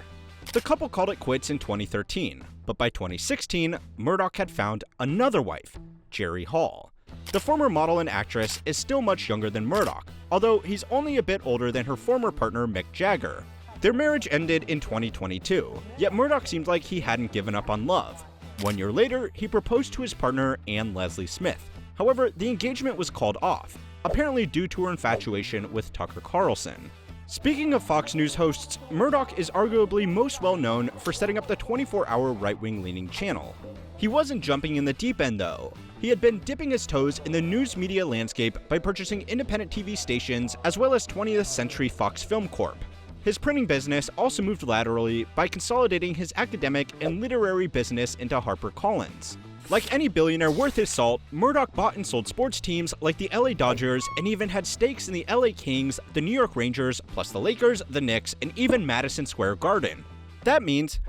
[SPEAKER 1] The couple called it quits in 2013, but by 2016, Murdoch had found another wife, Jerry Hall. The former model and actress is still much younger than Murdoch, although he's only a bit older than her former partner Mick Jagger. Their marriage ended in 2022, yet Murdoch seemed like he hadn't given up on love. 1 year later, he proposed to his partner Anne Leslie Smith. However, the engagement was called off, apparently due to her infatuation with Tucker Carlson. Speaking of Fox News hosts, Murdoch is arguably most well known for setting up the 24-hour right-wing leaning channel. He wasn't jumping in the deep end though. He had been dipping his toes in the news media landscape by purchasing independent TV stations as well as 20th Century Fox Film Corp. His printing business also moved laterally by consolidating his academic and literary business into HarperCollins. Like any billionaire worth his salt, Murdoch bought and sold sports teams like the LA Dodgers and even had stakes in the LA Kings, the New York Rangers, plus the Lakers, the Knicks, and even Madison Square Garden. That means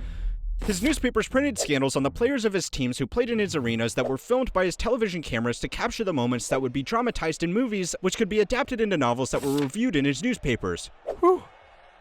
[SPEAKER 1] his newspapers printed scandals on the players of his teams who played in his arenas that were filmed by his television cameras to capture the moments that would be dramatized in movies, which could be adapted into novels that were reviewed in his newspapers. Whew.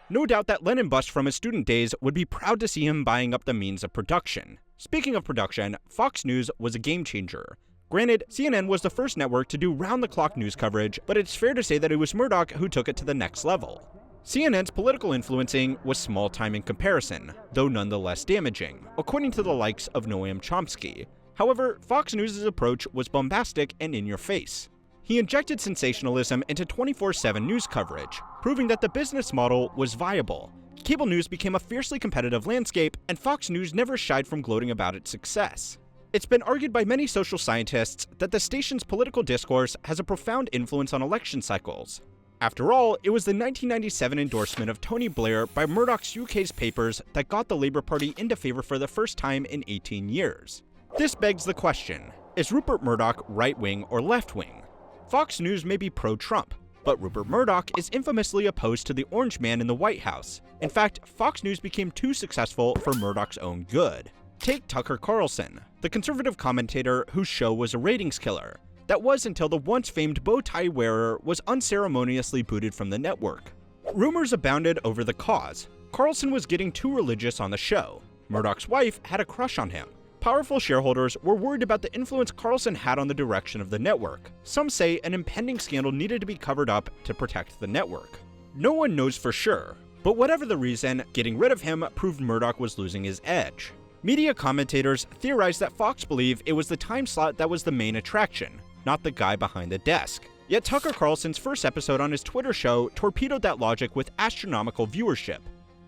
[SPEAKER 1] No doubt that Lennon bust from his student days would be proud to see him buying up the means of production. Speaking of production, Fox News was a game changer. Granted, CNN was the first network to do round-the-clock news coverage, but it's fair to say that it was Murdoch who took it to the next level. CNN's political influencing was small-time in comparison, though nonetheless damaging, according to the likes of Noam Chomsky. However, Fox News' approach was bombastic and in-your-face. He injected sensationalism into 24/7 news coverage, proving that the business model was viable. Cable news became a fiercely competitive landscape, and Fox News never shied from gloating about its success. It's been argued by many social scientists that the station's political discourse has a profound influence on election cycles. After all, it was the 1997 endorsement of Tony Blair by Murdoch's UK's papers that got the Labour Party into favour for the first time in 18 years. This begs the question, is Rupert Murdoch right-wing or left-wing? Fox News may be pro-Trump, but Rupert Murdoch is infamously opposed to the Orange Man in the White House. In fact, Fox News became too successful for Murdoch's own good. Take Tucker Carlson, the conservative commentator whose show was a ratings killer. That was until the once famed bow tie wearer was unceremoniously booted from the network. Rumors abounded over the cause. Carlson was getting too religious on the show. Murdoch's wife had a crush on him. Powerful shareholders were worried about the influence Carlson had on the direction of the network. Some say an impending scandal needed to be covered up to protect the network. No one knows for sure, but whatever the reason, getting rid of him proved Murdoch was losing his edge. Media commentators theorized that Fox believed it was the time slot that was the main attraction, not the guy behind the desk. Yet Tucker Carlson's first episode on his Twitter show torpedoed that logic with astronomical viewership.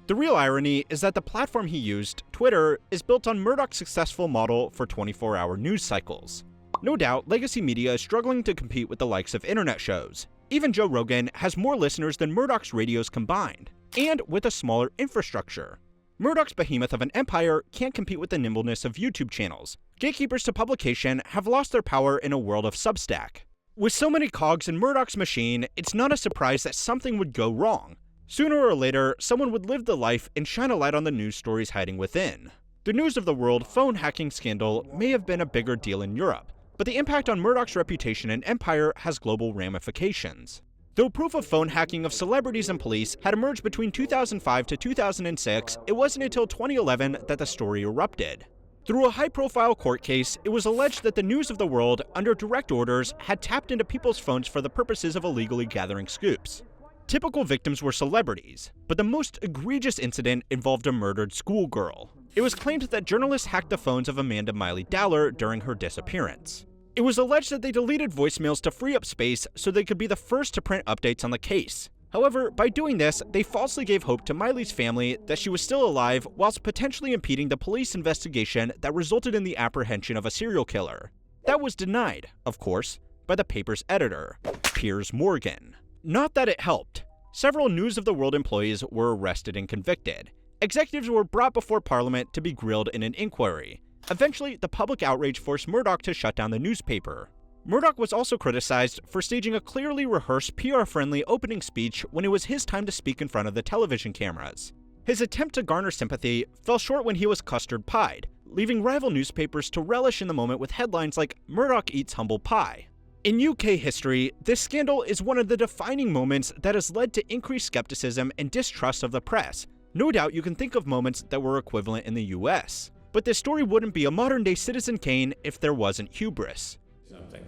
[SPEAKER 1] The real irony is that the platform he used, Twitter, is built on Murdoch's successful model for 24-hour news cycles. No doubt, legacy media is struggling to compete with the likes of internet shows. Even Joe Rogan has more listeners than Murdoch's radios combined, and with a smaller infrastructure. Murdoch's behemoth of an empire can't compete with the nimbleness of YouTube channels. Gatekeepers to publication have lost their power in a world of Substack. With so many cogs in Murdoch's machine, it's not a surprise that something would go wrong. Sooner or later, someone would live the life and shine a light on the news stories hiding within. The News of the World phone hacking scandal may have been a bigger deal in Europe, but the impact on Murdoch's reputation and empire has global ramifications. Though proof of phone hacking of celebrities and police had emerged between 2005 to 2006, it wasn't until 2011 that the story erupted. Through a high-profile court case, it was alleged that the News of the World, under direct orders, had tapped into people's phones for the purposes of illegally gathering scoops. Typical victims were celebrities, but the most egregious incident involved a murdered schoolgirl. It was claimed that journalists hacked the phones of Amanda Miley Dowler during her disappearance. It was alleged that they deleted voicemails to free up space so they could be the first to print updates on the case. However, by doing this, they falsely gave hope to Miley's family that she was still alive whilst potentially impeding the police investigation that resulted in the apprehension of a serial killer. That was denied, of course, by the paper's editor, Piers Morgan. Not that it helped. Several News of the World employees were arrested and convicted. Executives were brought before Parliament to be grilled in an inquiry. Eventually, the public outrage forced Murdoch to shut down the newspaper. Murdoch was also criticized for staging a clearly rehearsed, PR-friendly opening speech when it was his time to speak in front of the television cameras. His attempt to garner sympathy fell short when he was custard-pied, leaving rival newspapers to relish in the moment with headlines like "Murdoch eats humble pie." In UK history, this scandal is one of the defining moments that has led to increased skepticism and distrust of the press. No doubt you can think of moments that were equivalent in the US. But this story wouldn't be a modern-day Citizen Kane if there wasn't hubris.
[SPEAKER 2] Something.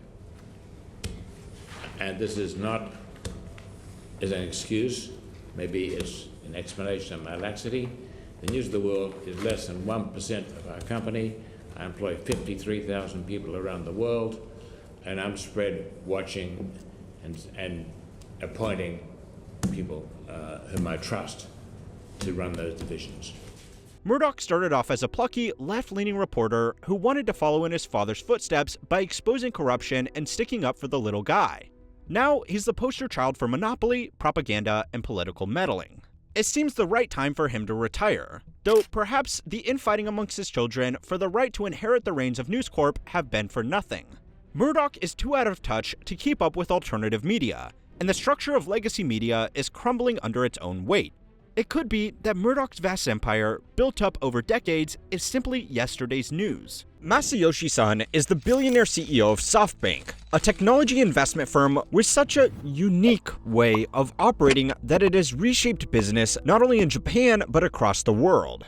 [SPEAKER 2] And this is not as an excuse, maybe it's an explanation of my laxity. The News of the World is less than 1% of our company. I employ 53,000 people around the world, and I'm spread watching and appointing people whom I trust to run those divisions.
[SPEAKER 1] Murdoch started off as a plucky, left-leaning reporter who wanted to follow in his father's footsteps by exposing corruption and sticking up for the little guy. Now, he's the poster child for monopoly, propaganda, and political meddling. It seems the right time for him to retire, though perhaps the infighting amongst his children for the right to inherit the reins of News Corp have been for nothing. Murdoch is too out of touch to keep up with alternative media, and the structure of legacy media is crumbling under its own weight. It could be that Murdoch's vast empire, built up over decades, is simply yesterday's news. Masayoshi Son is the billionaire CEO of SoftBank, a technology investment firm with such a unique way of operating that it has reshaped business not only in Japan but across the world.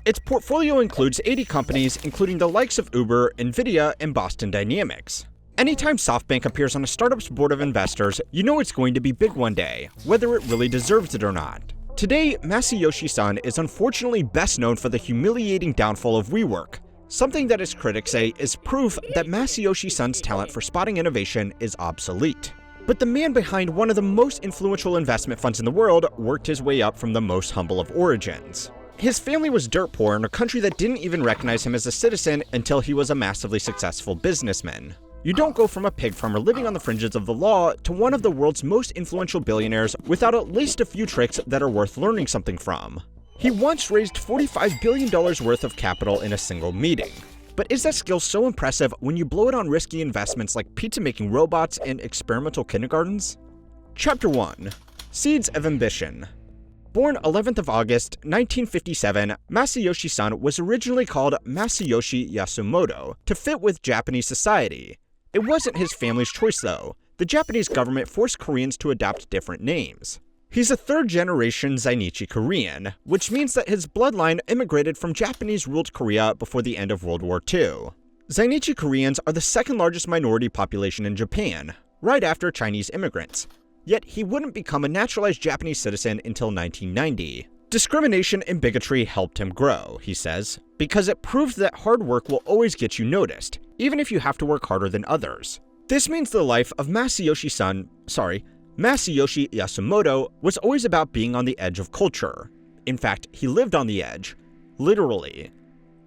[SPEAKER 1] Its portfolio includes 80 companies, including the likes of Uber, Nvidia, and Boston Dynamics. Anytime SoftBank appears on a startup's board of investors, you know it's going to be big one day, whether it really deserves it or not. Today, Masayoshi Son is unfortunately best known for the humiliating downfall of WeWork, something that his critics say is proof that Masayoshi Son's talent for spotting innovation is obsolete. But the man behind one of the most influential investment funds in the world worked his way up from the most humble of origins. His family was dirt poor in a country that didn't even recognize him as a citizen until he was a massively successful businessman. You don't go from a pig farmer living on the fringes of the law to one of the world's most influential billionaires without at least a few tricks that are worth learning something from. He once raised $45 billion worth of capital in a single meeting. But is that skill so impressive when you blow it on risky investments like pizza-making robots and experimental kindergartens? Chapter 1. Seeds of Ambition. Born 11th of August, 1957, Masayoshi Son was originally called Masayoshi Yasumoto to fit with Japanese society. It wasn't his family's choice though. The Japanese government forced Koreans to adopt different names. He's a third-generation Zainichi Korean, which means that his bloodline immigrated from Japanese-ruled Korea before the end of World War II. Zainichi Koreans are the second largest minority population in Japan, right after Chinese immigrants. Yet he wouldn't become a naturalized Japanese citizen until 1990. Discrimination and bigotry helped him grow, he says, because it proved that hard work will always get you noticed, even if you have to work harder than others. This means the life of Masayoshi Yasumoto was always about being on the edge of culture. In fact, he lived on the edge, literally.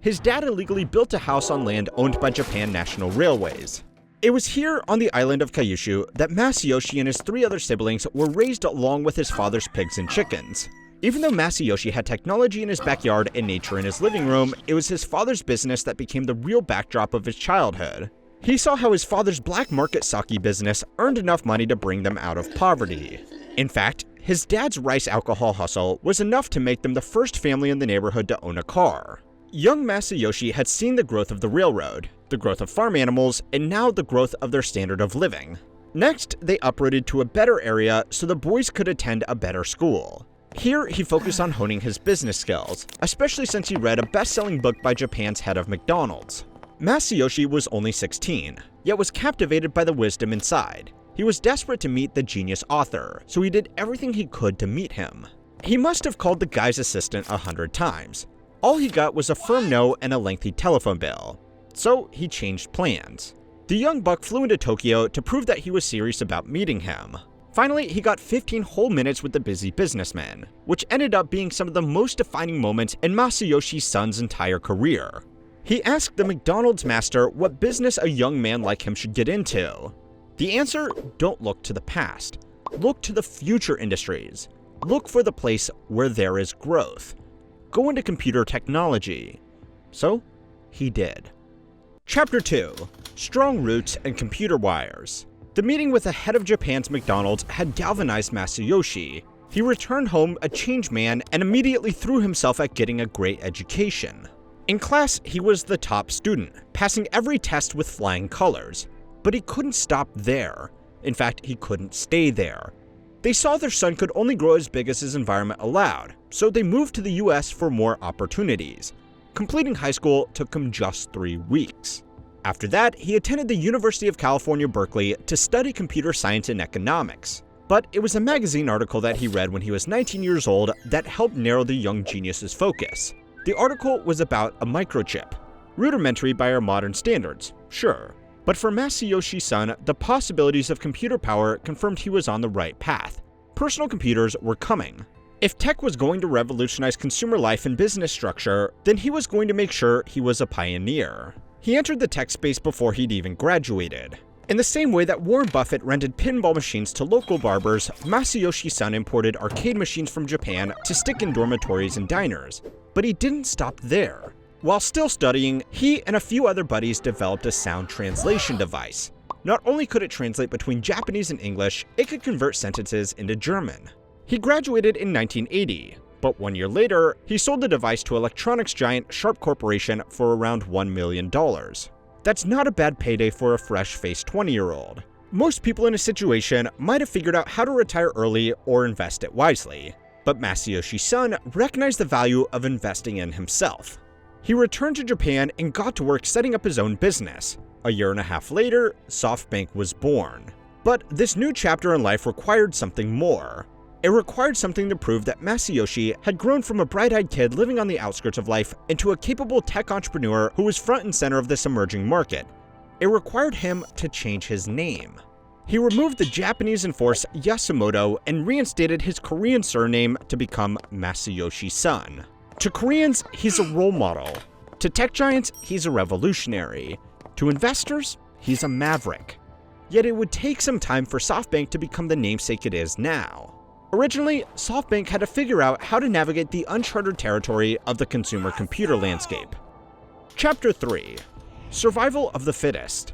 [SPEAKER 1] His dad illegally built a house on land owned by Japan National Railways. It was here on the island of Kyushu that Masayoshi and his 3 other siblings were raised along with his father's pigs and chickens. Even though Masayoshi had technology in his backyard and nature in his living room, it was his father's business that became the real backdrop of his childhood. He saw how his father's black market sake business earned enough money to bring them out of poverty. In fact, his dad's rice alcohol hustle was enough to make them the first family in the neighborhood to own a car. Young Masayoshi had seen the growth of the railroad, the growth of farm animals, and now the growth of their standard of living. Next, they uprooted to a better area so the boys could attend a better school. Here, he focused on honing his business skills, especially since he read a best-selling book by Japan's head of McDonald's. Masayoshi was only 16, yet was captivated by the wisdom inside. He was desperate to meet the genius author, so he did everything he could to meet him. He must have called the guy's assistant 100 times. All he got was a firm no and a lengthy telephone bill. So he changed plans. The young buck flew into Tokyo to prove that he was serious about meeting him. Finally, he got 15 whole minutes with the busy businessman, which ended up being some of the most defining moments in Masayoshi Son's entire career. He asked the McDonald's master what business a young man like him should get into. The answer: don't look to the past. Look to the future industries. Look for the place where there is growth. Go into computer technology. So, he did. Chapter 2: Strong Roots and Computer Wires. The meeting with the head of Japan's McDonald's had galvanized Masayoshi. He returned home a changed man and immediately threw himself at getting a great education. In class, he was the top student, passing every test with flying colors. But he couldn't stop there. In fact, he couldn't stay there. They saw their son could only grow as big as his environment allowed, so they moved to the US for more opportunities. Completing high school took him just 3 weeks. After that, he attended the University of California, Berkeley to study computer science and economics. But it was a magazine article that he read when he was 19 years old that helped narrow the young genius's focus. The article was about a microchip. Rudimentary by our modern standards, sure. But for Masayoshi Son, the possibilities of computer power confirmed he was on the right path. Personal computers were coming. If tech was going to revolutionize consumer life and business structure, then he was going to make sure he was a pioneer. He entered the tech space before he'd even graduated. In the same way that Warren Buffett rented pinball machines to local barbers, Masayoshi Son imported arcade machines from Japan to stick in dormitories and diners. But he didn't stop there. While still studying, he and a few other buddies developed a sound translation device. Not only could it translate between Japanese and English, it could convert sentences into German. He graduated in 1980, but 1 year later, he sold the device to electronics giant Sharp Corporation for around $1 million. That's not a bad payday for a fresh-faced 20-year-old. Most people in a situation might have figured out how to retire early or invest it wisely, but Masayoshi Son recognized the value of investing in himself. He returned to Japan and got to work setting up his own business. A year and a half later, SoftBank was born. But this new chapter in life required something more. It required something to prove that Masayoshi had grown from a bright-eyed kid living on the outskirts of life into a capable tech entrepreneur who was front and center of this emerging market. It required him to change his name. He removed the Japanese-enforced Yasumoto and reinstated his Korean surname to become Masayoshi Son. To Koreans, he's a role model. To tech giants, he's a revolutionary. To investors, he's a maverick. Yet it would take some time for SoftBank to become the namesake it is now. Originally, SoftBank had to figure out how to navigate the uncharted territory of the consumer computer landscape. Chapter 3: Survival of the Fittest.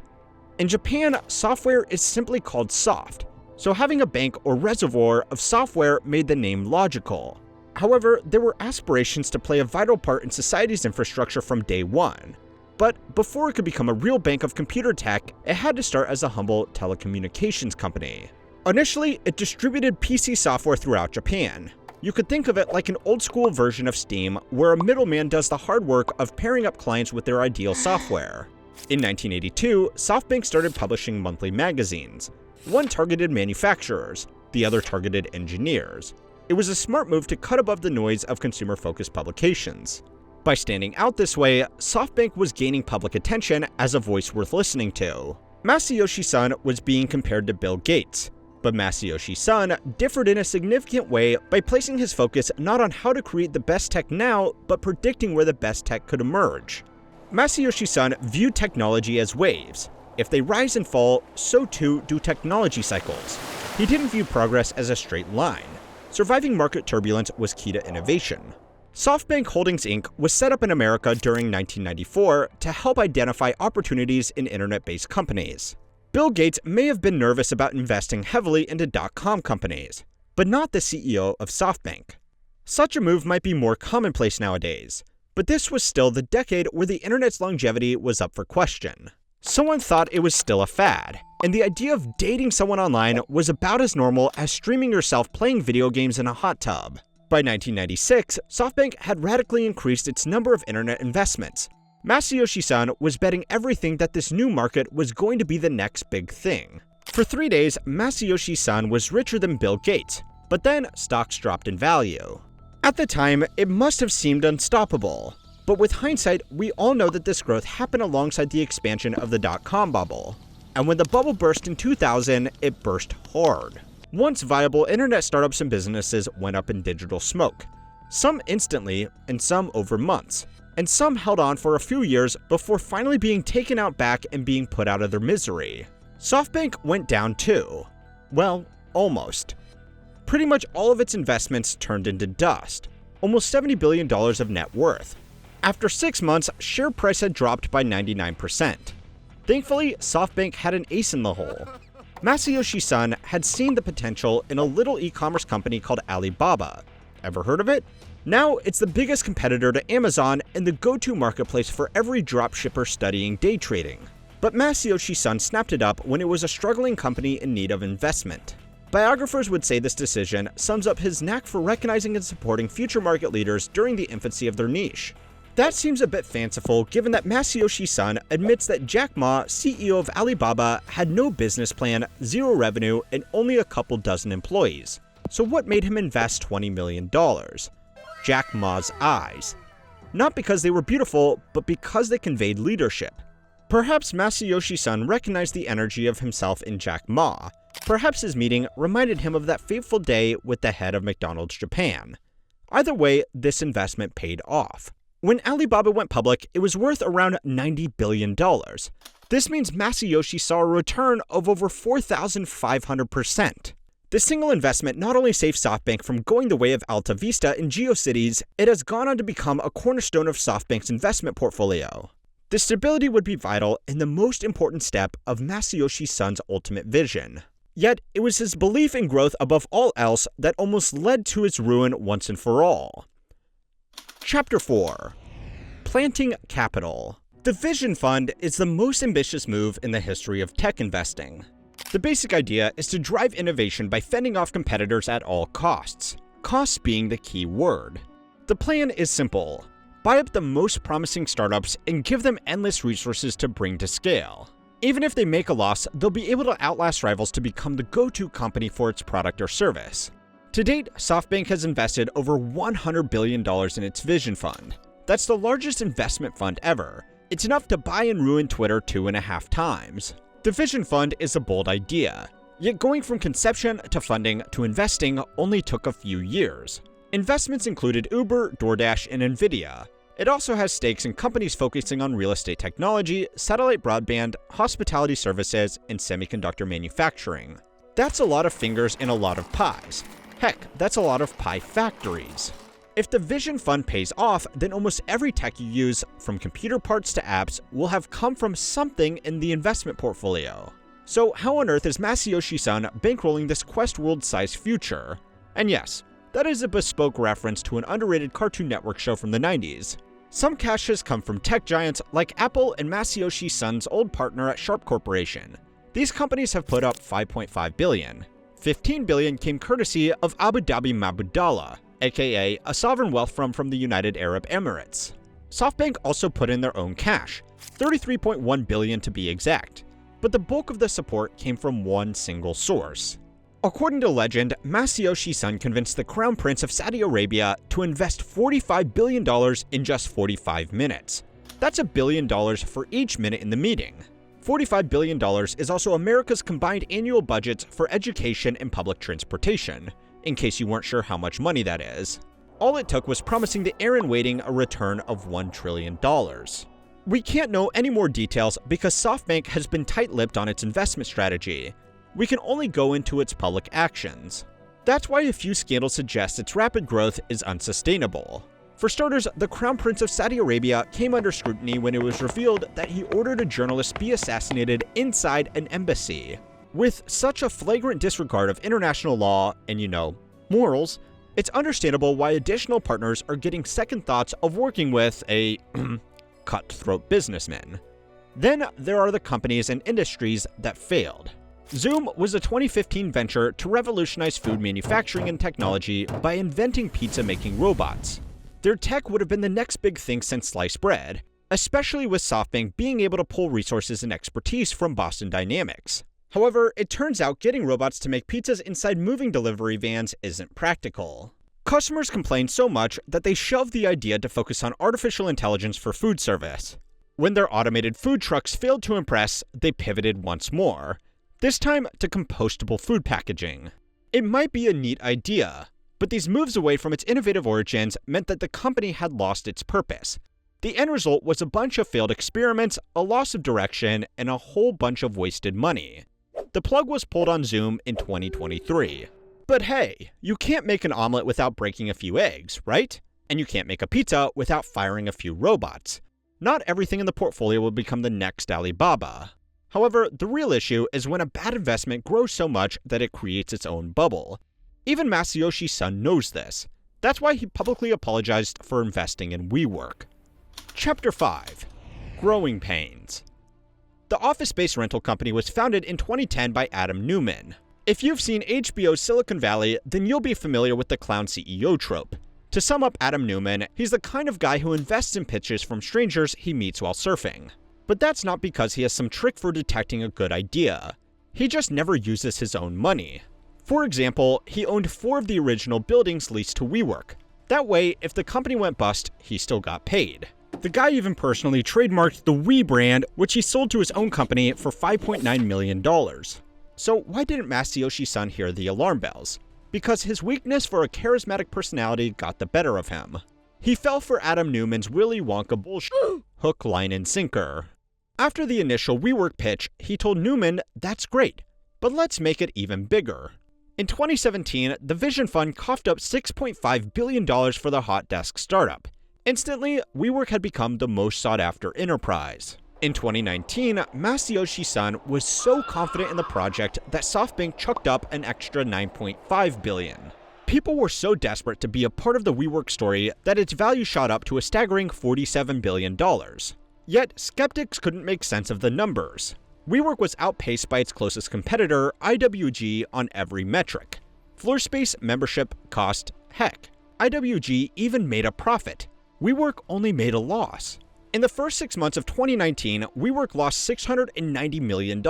[SPEAKER 1] In Japan, software is simply called soft, so having a bank or reservoir of software made the name logical. However, there were aspirations to play a vital part in society's infrastructure from day one. But before it could become a real bank of computer tech, it had to start as a humble telecommunications company. Initially, it distributed PC software throughout Japan. You could think of it like an old-school version of Steam, where a middleman does the hard work of pairing up clients with their ideal software. In 1982, SoftBank started publishing monthly magazines. One targeted manufacturers, the other targeted engineers. It was a smart move to cut above the noise of consumer-focused publications. By standing out this way, SoftBank was gaining public attention as a voice worth listening to. Masayoshi Son was being compared to Bill Gates, but Masayoshi Son differed in a significant way by placing his focus not on how to create the best tech now, but predicting where the best tech could emerge. Masayoshi Son viewed technology as waves. If they rise and fall, so too do technology cycles. He didn't view progress as a straight line. Surviving market turbulence was key to innovation. SoftBank Holdings Inc. was set up in America during 1994 to help identify opportunities in internet-based companies. Bill Gates may have been nervous about investing heavily into dot-com companies, but not the CEO of SoftBank. Such a move might be more commonplace nowadays, but this was still the decade where the internet's longevity was up for question. Someone thought it was still a fad, and the idea of dating someone online was about as normal as streaming yourself playing video games in a hot tub. By 1996, SoftBank had radically increased its number of internet investments. Masayoshi Son was betting everything that this new market was going to be the next big thing. For 3 days, Masayoshi Son was richer than Bill Gates, but then stocks dropped in value. At the time, it must have seemed unstoppable. But with hindsight, we all know that this growth happened alongside the expansion of the dot-com bubble. And when the bubble burst in 2000, it burst hard. Once viable internet startups and businesses went up in digital smoke. Some instantly, and some over months. And some held on for a few years before finally being taken out back and being put out of their misery. SoftBank went down too. Well, almost. Pretty much all of its investments turned into dust. Almost $70 billion of net worth. After 6 months, share price had dropped by 99%. Thankfully, SoftBank had an ace in the hole. Masayoshi Son had seen the potential in a little e-commerce company called Alibaba. Ever heard of it? Now, it's the biggest competitor to Amazon and the go-to marketplace for every dropshipper studying day trading. But Masayoshi Son snapped it up when it was a struggling company in need of investment. Biographers would say this decision sums up his knack for recognizing and supporting future market leaders during the infancy of their niche. That seems a bit fanciful given that Masayoshi Son admits that Jack Ma, CEO of Alibaba, had no business plan, zero revenue, and only a couple dozen employees. So what made him invest $20 million? Jack Ma's eyes. Not because they were beautiful, but because they conveyed leadership. Perhaps Masayoshi Son recognized the energy of himself in Jack Ma. Perhaps his meeting reminded him of that fateful day with the head of McDonald's Japan. Either way, this investment paid off. When Alibaba went public, it was worth around $90 billion. This means Masayoshi saw a return of over 4,500%. This single investment not only saved SoftBank from going the way of Alta Vista and GeoCities, it has gone on to become a cornerstone of SoftBank's investment portfolio. This stability would be vital in the most important step of Masayoshi Son's ultimate vision. Yet, it was his belief in growth above all else that almost led to his ruin once and for all. Chapter 4. Planting Capital. The Vision Fund is the most ambitious move in the history of tech investing. The basic idea is to drive innovation by fending off competitors at all costs, costs being the key word. The plan is simple. Buy up the most promising startups and give them endless resources to bring to scale. Even if they make a loss, they'll be able to outlast rivals to become the go-to company for its product or service. To date, SoftBank has invested over $100 billion in its Vision Fund. That's the largest investment fund ever. It's enough to buy and ruin Twitter 2.5 times. The Vision Fund is a bold idea, yet going from conception to funding to investing only took a few years. Investments included Uber, DoorDash, and Nvidia. It also has stakes in companies focusing on real estate technology, satellite broadband, hospitality services, and semiconductor manufacturing. That's a lot of fingers in a lot of pies. Heck, that's a lot of pie factories. If the Vision Fund pays off, then almost every tech you use, from computer parts to apps, will have come from something in the investment portfolio. So how on earth is Masayoshi Son bankrolling this Quest world-sized future? And yes, that is a bespoke reference to an underrated Cartoon Network show from the 90s. Some cash has come from tech giants like Apple and Masayoshi Son's old partner at Sharp Corporation. These companies have put up $5.5 billion. $15 billion came courtesy of Abu Dhabi Mabudala, aka a sovereign wealth fund from the United Arab Emirates. SoftBank also put in their own cash, $33.1 billion to be exact, but the bulk of the support came from one single source. According to legend, Masayoshi Son convinced the Crown Prince of Saudi Arabia to invest $45 billion in just 45 minutes. That's $1 billion for each minute in the meeting. $45 billion is also America's combined annual budgets for education and public transportation, in case you weren't sure how much money that is. All it took was promising the heir in waiting a return of $1 trillion. We can't know any more details because SoftBank has been tight-lipped on its investment strategy. We can only go into its public actions. That's why a few scandals suggest its rapid growth is unsustainable. For starters, the Crown Prince of Saudi Arabia came under scrutiny when it was revealed that he ordered a journalist be assassinated inside an embassy. With such a flagrant disregard of international law and, morals, it's understandable why additional partners are getting second thoughts of working with a cutthroat businessman. Then there are the companies and industries that failed. Zoom was a 2015 venture to revolutionize food manufacturing and technology by inventing pizza-making robots. Their tech would have been the next big thing since sliced bread, especially with SoftBank being able to pull resources and expertise from Boston Dynamics. However, it turns out getting robots to make pizzas inside moving delivery vans isn't practical. Customers complained so much that they shelved the idea to focus on artificial intelligence for food service. When their automated food trucks failed to impress, they pivoted once more, this time to compostable food packaging. It might be a neat idea, but these moves away from its innovative origins meant that the company had lost its purpose. The end result was a bunch of failed experiments, a loss of direction, and a whole bunch of wasted money. The plug was pulled on Zoom in 2023. But hey, you can't make an omelet without breaking a few eggs, right? And you can't make a pizza without firing a few robots. Not everything in the portfolio will become the next Alibaba. However, the real issue is when a bad investment grows so much that it creates its own bubble. Even Masayoshi Son knows this. That's why he publicly apologized for investing in WeWork. Chapter 5. Growing Pains. The office space rental company was founded in 2010 by Adam Neumann. If you've seen HBO's Silicon Valley, then you'll be familiar with the clown CEO trope. To sum up Adam Neumann, he's the kind of guy who invests in pitches from strangers he meets while surfing. But that's not because he has some trick for detecting a good idea. He just never uses his own money. For example, he owned 4 of the original buildings leased to WeWork. That way, if the company went bust, he still got paid. The guy even personally trademarked the We brand, which he sold to his own company for $5.9 million. So why didn't Masayoshi Son hear the alarm bells? Because his weakness for a charismatic personality got the better of him. He fell for Adam Neumann's Willy Wonka bullshit, hook, line, and sinker. After the initial WeWork pitch, he told Neumann, "That's great, but let's make it even bigger." In 2017, the Vision Fund coughed up $6.5 billion for the hot desk startup. Instantly, WeWork had become the most sought-after enterprise. In 2019, Masayoshi Son was so confident in the project that SoftBank chucked up an extra $9.5 billion. People were so desperate to be a part of the WeWork story that its value shot up to a staggering $47 billion. Yet, skeptics couldn't make sense of the numbers. WeWork was outpaced by its closest competitor, IWG, on every metric. Floor space, membership, cost, heck. IWG even made a profit. WeWork only made a loss. In the first 6 months of 2019, WeWork lost $690 million.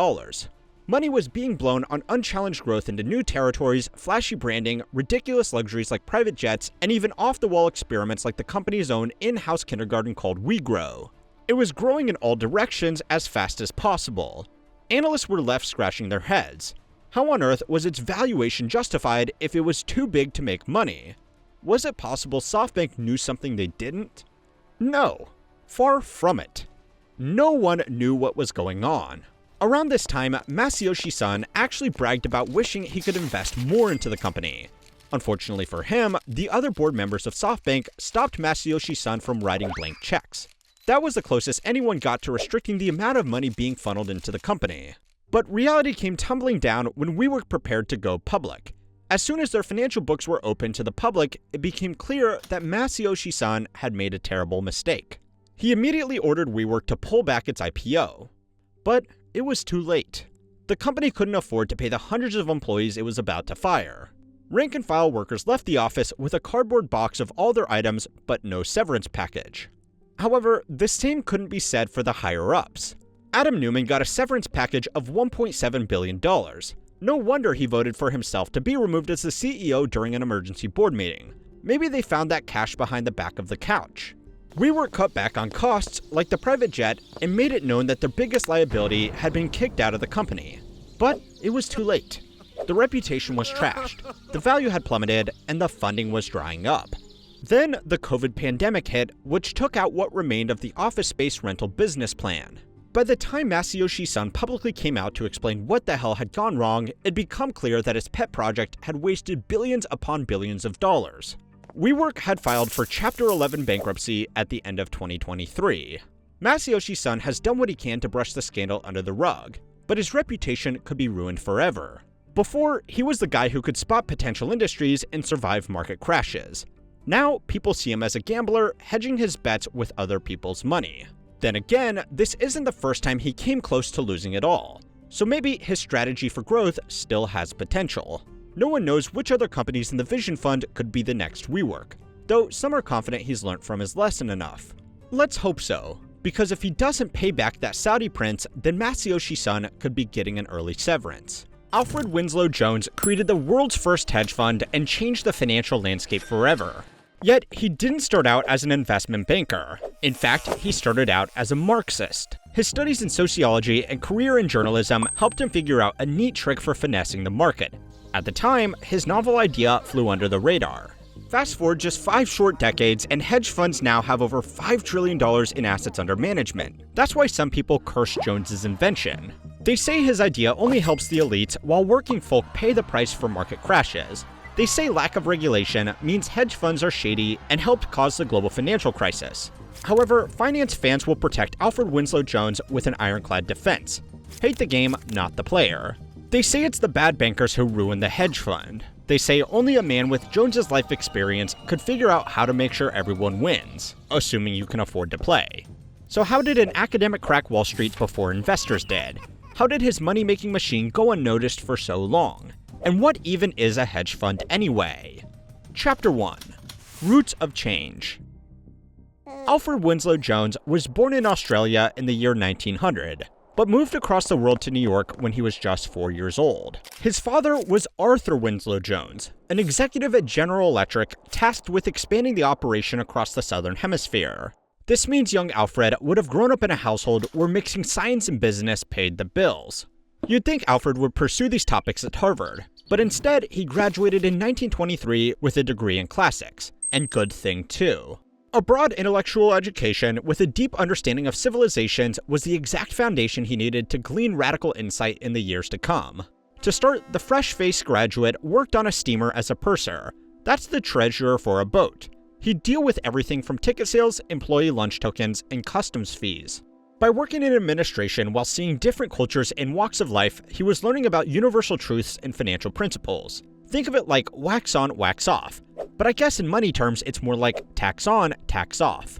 [SPEAKER 1] Money was being blown on unchallenged growth into new territories, flashy branding, ridiculous luxuries like private jets, and even off-the-wall experiments like the company's own in-house kindergarten called WeGrow. It was growing in all directions as fast as possible. Analysts were left scratching their heads. How on earth was its valuation justified if it was too big to make money? Was it possible SoftBank knew something they didn't? No. Far from it. No one knew what was going on. Around this time, Masayoshi Son actually bragged about wishing he could invest more into the company. Unfortunately for him, the other board members of SoftBank stopped Masayoshi Son from writing blank checks. That was the closest anyone got to restricting the amount of money being funneled into the company. But reality came tumbling down when WeWork prepared to go public. As soon as their financial books were open to the public, it became clear that Masayoshi Son had made a terrible mistake. He immediately ordered WeWork to pull back its IPO. But it was too late. The company couldn't afford to pay the hundreds of employees it was about to fire. Rank-and-file workers left the office with a cardboard box of all their items, but no severance package. However, the same couldn't be said for the higher-ups. Adam Neumann got a severance package of $1.7 billion. No wonder he voted for himself to be removed as the CEO during an emergency board meeting. Maybe they found that cash behind the back of the couch. WeWork cut back on costs, like the private jet, and made it known that their biggest liability had been kicked out of the company. But it was too late. The reputation was trashed, the value had plummeted, and the funding was drying up. Then the COVID pandemic hit, which took out what remained of the office space rental business plan. By the time Masayoshi Son publicly came out to explain what the hell had gone wrong, it had become clear that his pet project had wasted billions upon billions of dollars. WeWork had filed for Chapter 11 bankruptcy at the end of 2023. Masayoshi Son has done what he can to brush the scandal under the rug, but his reputation could be ruined forever. Before, he was the guy who could spot potential industries and survive market crashes. Now, people see him as a gambler, hedging his bets with other people's money. Then again, this isn't the first time he came close to losing it all, so maybe his strategy for growth still has potential. No one knows which other companies in the Vision Fund could be the next WeWork, though some are confident he's learned from his lesson enough. Let's hope so, because if he doesn't pay back that Saudi prince, then Masayoshi Son could be getting an early severance. Alfred Winslow Jones created the world's first hedge fund and changed the financial landscape forever. Yet, he didn't start out as an investment banker. In fact, he started out as a Marxist. His studies in sociology and career in journalism helped him figure out a neat trick for finessing the market. At the time, his novel idea flew under the radar. Fast forward just 5 short decades, and hedge funds now have over $5 trillion in assets under management. That's why some people curse Jones's invention. They say his idea only helps the elites while working folk pay the price for market crashes. They say lack of regulation means hedge funds are shady and helped cause the global financial crisis. However, finance fans will protect Alfred Winslow Jones with an ironclad defense. Hate the game, not the player. They say it's the bad bankers who ruined the hedge fund. They say only a man with Jones's life experience could figure out how to make sure everyone wins, assuming you can afford to play. So how did an academic crack Wall Street before investors did? How did his money-making machine go unnoticed for so long? And what even is a hedge fund anyway? Chapter 1. Roots of Change. Alfred Winslow Jones was born in Australia in the year 1900, but moved across the world to New York when he was just 4 years old. His father was Arthur Winslow Jones, an executive at General Electric tasked with expanding the operation across the Southern Hemisphere. This means young Alfred would have grown up in a household where mixing science and business paid the bills. You'd think Alfred would pursue these topics at Harvard, but instead he graduated in 1923 with a degree in classics, and good thing too. A broad intellectual education with a deep understanding of civilizations was the exact foundation he needed to glean radical insight in the years to come. To start, the fresh-faced graduate worked on a steamer as a purser. That's the treasurer for a boat. He'd deal with everything from ticket sales, employee lunch tokens, and customs fees. By working in administration while seeing different cultures and walks of life, he was learning about universal truths and financial principles. Think of it like wax on, wax off. But I guess in money terms, it's more like tax on, tax off.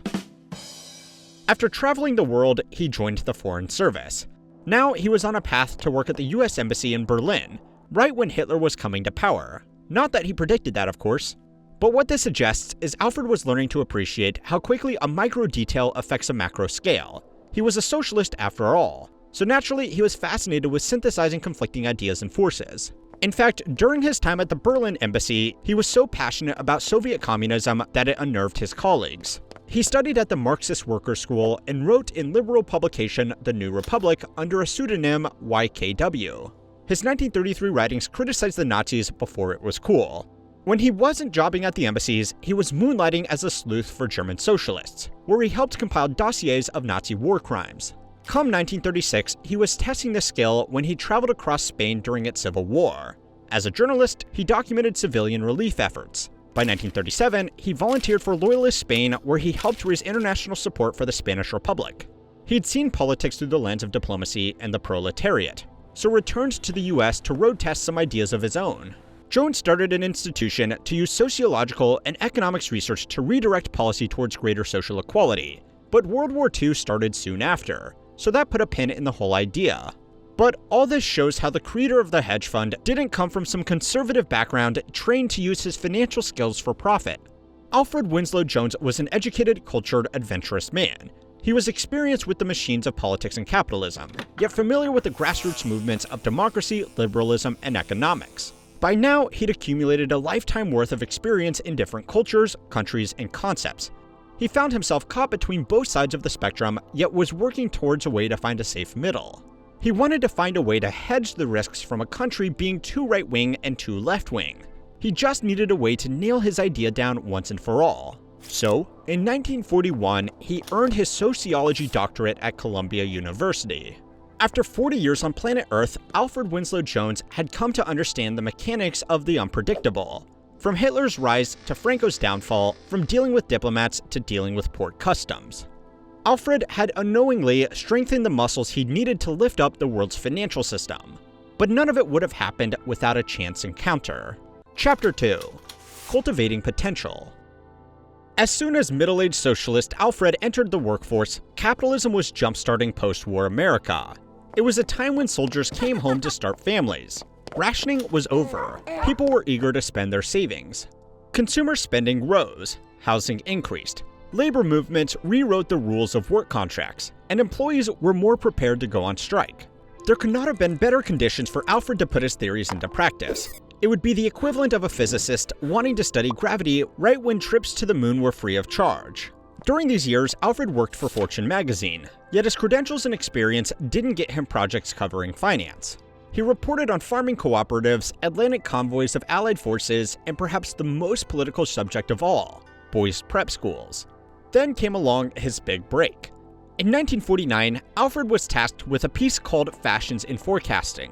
[SPEAKER 1] After traveling the world, he joined the Foreign Service. Now he was on a path to work at the US Embassy in Berlin, right when Hitler was coming to power. Not that he predicted that, of course. But what this suggests is Alfred was learning to appreciate how quickly a micro detail affects a macro scale. He was a socialist after all, so naturally he was fascinated with synthesizing conflicting ideas and forces. In fact, during his time at the Berlin embassy, he was so passionate about Soviet communism that it unnerved his colleagues. He studied at the Marxist Workers' School and wrote in liberal publication The New Republic under a pseudonym YKW. His 1933 writings criticized the Nazis before it was cool. When he wasn't jobbing at the embassies, he was moonlighting as a sleuth for German socialists, where he helped compile dossiers of Nazi war crimes. Come 1936, he was testing this skill when he traveled across Spain during its civil war. As a journalist, he documented civilian relief efforts. By 1937, he volunteered for Loyalist Spain, where he helped raise international support for the Spanish Republic. He'd seen politics through the lens of diplomacy and the proletariat, so returned to the US to road test some ideas of his own. Jones started an institution to use sociological and economics research to redirect policy towards greater social equality, but World War II started soon after, so that put a pin in the whole idea. But all this shows how the creator of the hedge fund didn't come from some conservative background trained to use his financial skills for profit. Alfred Winslow Jones was an educated, cultured, adventurous man. He was experienced with the machines of politics and capitalism, yet familiar with the grassroots movements of democracy, liberalism, and economics. By now, he'd accumulated a lifetime worth of experience in different cultures, countries, and concepts. He found himself caught between both sides of the spectrum, yet was working towards a way to find a safe middle. He wanted to find a way to hedge the risks from a country being too right-wing and too left-wing. He just needed a way to nail his idea down once and for all. So, in 1941, he earned his sociology doctorate at Columbia University. After 40 years on planet Earth, Alfred Winslow Jones had come to understand the mechanics of the unpredictable. From Hitler's rise to Franco's downfall, from dealing with diplomats to dealing with port customs. Alfred had unknowingly strengthened the muscles he'd needed to lift up the world's financial system. But none of it would have happened without a chance encounter. Chapter 2. Cultivating Potential. As soon as middle-aged socialist Alfred entered the workforce, capitalism was jump-starting post-war America. It was a time when soldiers came home to start families. Rationing was over. People were eager to spend their savings. Consumer spending rose. Housing increased. Labor movements rewrote the rules of work contracts, and employees were more prepared to go on strike. There could not have been better conditions for Alfred to put his theories into practice. It would be the equivalent of a physicist wanting to study gravity right when trips to the moon were free of charge. During these years, Alfred worked for Fortune magazine, yet his credentials and experience didn't get him projects covering finance. He reported on farming cooperatives, Atlantic convoys of Allied forces, and perhaps the most political subject of all, boys' prep schools. Then came along his big break. In 1949, Alfred was tasked with a piece called Fashions in Forecasting.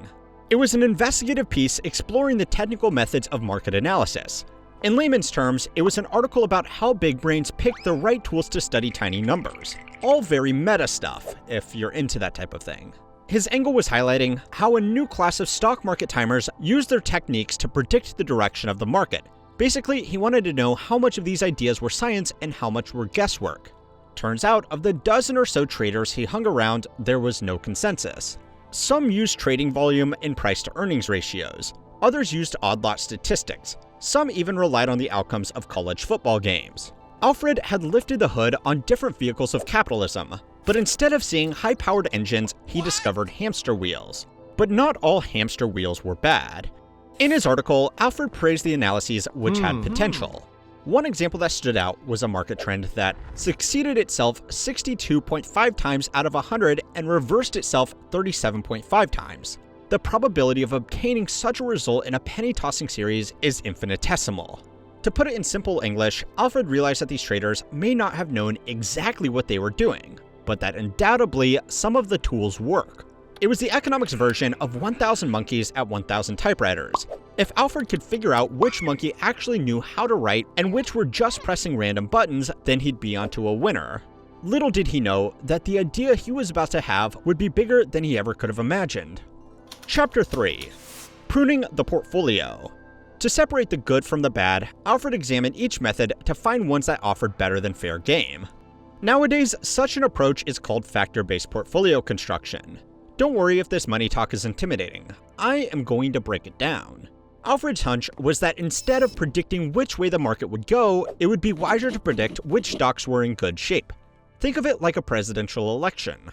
[SPEAKER 1] It was an investigative piece exploring the technical methods of market analysis. In layman's terms, it was an article about how big brains pick the right tools to study tiny numbers. All very meta stuff, if you're into that type of thing. His angle was highlighting how a new class of stock market timers use their techniques to predict the direction of the market. Basically, he wanted to know how much of these ideas were science and how much were guesswork. Turns out, of the dozen or so traders he hung around, there was no consensus. Some used trading volume and price-to-earnings ratios. Others used odd-lot statistics. Some even relied on the outcomes of college football games. Alfred had lifted the hood on different vehicles of capitalism, but instead of seeing high-powered engines, he discovered hamster wheels. But not all hamster wheels were bad. In his article, Alfred praised the analyses which had potential. One example that stood out was a market trend that succeeded itself 62.5 times out of 100 and reversed itself 37.5 times. The probability of obtaining such a result in a penny-tossing series is infinitesimal. To put it in simple English, Alfred realized that these traders may not have known exactly what they were doing, but that undoubtedly some of the tools work. It was the economics version of 1,000 monkeys at 1,000 typewriters. If Alfred could figure out which monkey actually knew how to write and which were just pressing random buttons, then he'd be onto a winner. Little did he know that the idea he was about to have would be bigger than he ever could have imagined. Chapter 3. Pruning the Portfolio. To separate the good from the bad, Alfred examined each method to find ones that offered better than fair game. Nowadays, such an approach is called factor-based portfolio construction. Don't worry if this money talk is intimidating. I am going to break it down. Alfred's hunch was that instead of predicting which way the market would go, it would be wiser to predict which stocks were in good shape. Think of it like a presidential election.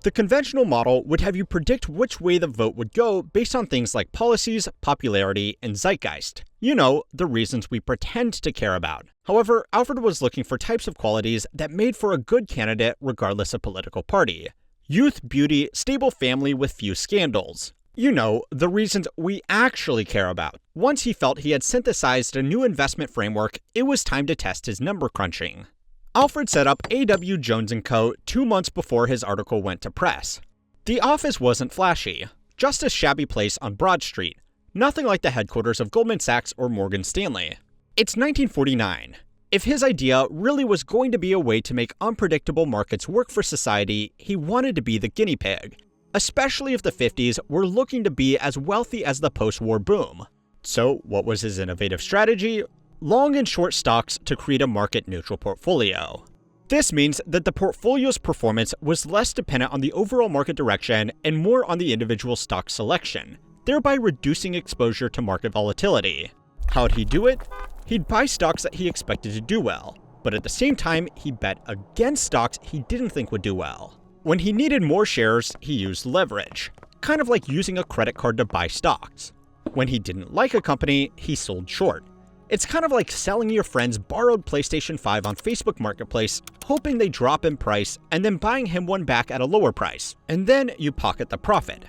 [SPEAKER 1] The conventional model would have you predict which way the vote would go based on things like policies, popularity, and zeitgeist. You know, the reasons we pretend to care about. However, Alfred was looking for types of qualities that made for a good candidate regardless of political party. Youth, beauty, stable family with few scandals. You know, the reasons we actually care about. Once he felt he had synthesized a new investment framework, it was time to test his number crunching. Alfred set up A.W. Jones & Co. 2 months before his article went to press. The office wasn't flashy, just a shabby place on Broad Street, nothing like the headquarters of Goldman Sachs or Morgan Stanley. It's 1949. If his idea really was going to be a way to make unpredictable markets work for society, he wanted to be the guinea pig, especially if the 50s were looking to be as wealthy as the post-war boom. So what was his innovative strategy? Long and short stocks to create a market-neutral portfolio. This means that the portfolio's performance was less dependent on the overall market direction and more on the individual stock selection, thereby reducing exposure to market volatility. How'd he do it? He'd buy stocks that he expected to do well, but at the same time, he bet against stocks he didn't think would do well. When he needed more shares, he used leverage, kind of like using a credit card to buy stocks. When he didn't like a company, he sold short. It's kind of like selling your friend's borrowed PlayStation 5 on Facebook Marketplace, hoping they drop in price, and then buying him one back at a lower price, and then you pocket the profit.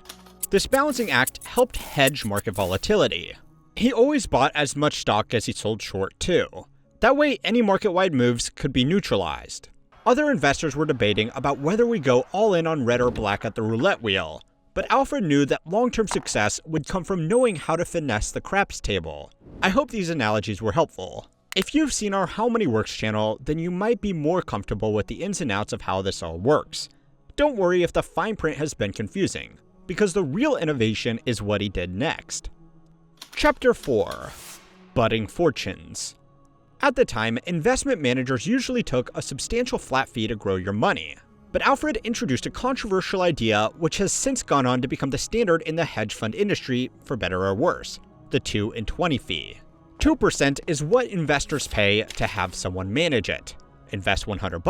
[SPEAKER 1] This balancing act helped hedge market volatility. He always bought as much stock as he sold short too. That way, any market-wide moves could be neutralized. Other investors were debating about whether we go all in on red or black at the roulette wheel, but Alfred knew that long-term success would come from knowing how to finesse the craps table. I hope these analogies were helpful. If you've seen our How Money Works channel, then you might be more comfortable with the ins and outs of how this all works. Don't worry if the fine print has been confusing, because the real innovation is what he did next. Chapter 4. Budding Fortunes. At the time, investment managers usually took a substantial flat fee to grow your money. But Alfred introduced a controversial idea which has since gone on to become the standard in the hedge fund industry, for better or worse, the 2 and 20 fee. 2% is what investors pay to have someone manage it. invest $100,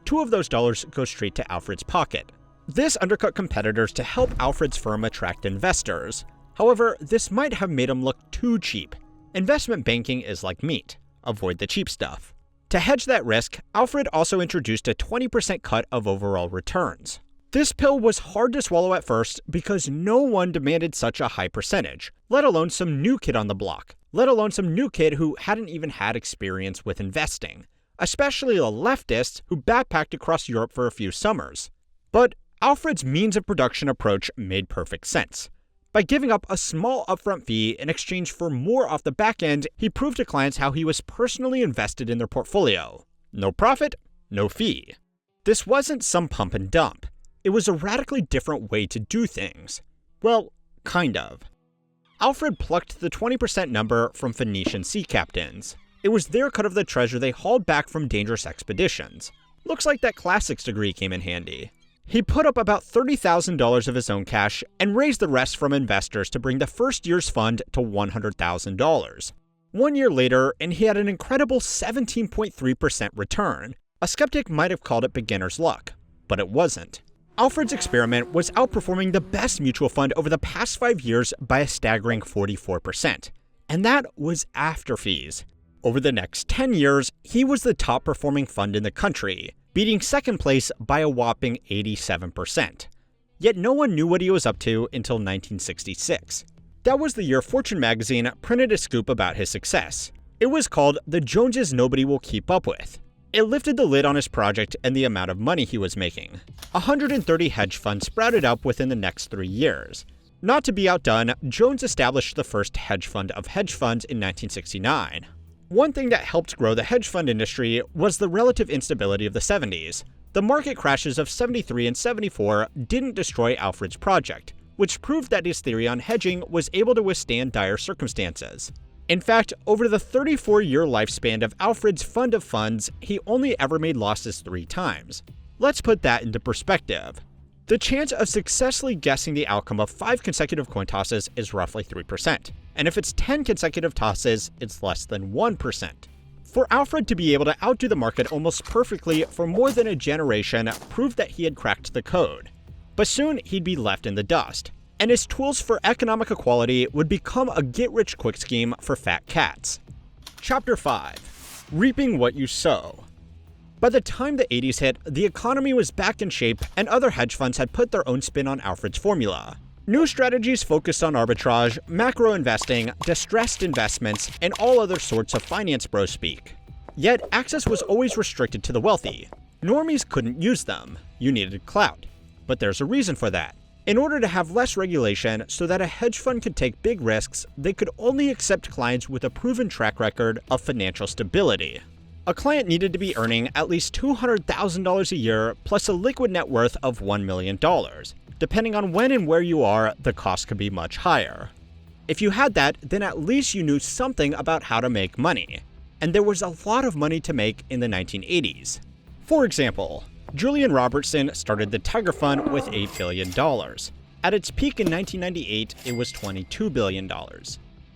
[SPEAKER 1] $2 of those dollars go straight to Alfred's pocket. This undercut competitors to help Alfred's firm attract investors. However, this might have made him look too cheap. Investment banking is like meat. Avoid the cheap stuff. To hedge that risk, Alfred also introduced a 20% cut of overall returns. This pill was hard to swallow at first because no one demanded such a high percentage, let alone some new kid on the block, let alone some new kid who hadn't even had experience with investing, especially a leftist who backpacked across Europe for a few summers. But Alfred's means of production approach made perfect sense. By giving up a small upfront fee in exchange for more off the back end, he proved to clients how he was personally invested in their portfolio. No profit, no fee. This wasn't some pump and dump. It was a radically different way to do things. Well, kind of. Alfred plucked the 20% number from Phoenician sea captains. It was their cut of the treasure they hauled back from dangerous expeditions. Looks like that classics degree came in handy. He put up about $30,000 of his own cash and raised the rest from investors to bring the first year's fund to $100,000. 1 year later, and he had an incredible 17.3% return. A skeptic might have called it beginner's luck, but it wasn't. Alfred's experiment was outperforming the best mutual fund over the past 5 years by a staggering 44%, and that was after fees. Over the next 10 years, he was the top performing fund in the country, beating second place by a whopping 87%. Yet no one knew what he was up to until 1966. That was the year Fortune magazine printed a scoop about his success. It was called "The Joneses Nobody Will Keep Up With." It lifted the lid on his project and the amount of money he was making. 130 hedge funds sprouted up within the next 3 years. Not to be outdone, Jones established the first hedge fund of hedge funds in 1969. One thing that helped grow the hedge fund industry was the relative instability of the 70s. The market crashes of 73 and 74 didn't destroy Alfred's project, which proved that his theory on hedging was able to withstand dire circumstances. In fact, over the 34-year lifespan of Alfred's fund of funds, he only ever made losses 3 times. Let's put that into perspective. The chance of successfully guessing the outcome of 5 consecutive coin tosses is roughly 3%, and if it's 10 consecutive tosses, it's less than 1%. For Alfred to be able to outdo the market almost perfectly for more than a generation proved that he had cracked the code. But soon he'd be left in the dust, and his tools for economic equality would become a get-rich-quick scheme for fat cats. Chapter 5. Reaping What You Sow. By the time the 80s hit, the economy was back in shape and other hedge funds had put their own spin on Alfred's formula. New strategies focused on arbitrage, macro investing, distressed investments, and all other sorts of finance bro speak. Yet, access was always restricted to the wealthy. Normies couldn't use them. You needed clout. But there's a reason for that. In order to have less regulation so that a hedge fund could take big risks, they could only accept clients with a proven track record of financial stability. A client needed to be earning at least $200,000 a year plus a liquid net worth of $1 million. Depending on when and where you are, the cost could be much higher. If you had that, then at least you knew something about how to make money. And there was a lot of money to make in the 1980s. For example, Julian Robertson started the Tiger Fund with $8 billion. At its peak in 1998, it was $22 billion.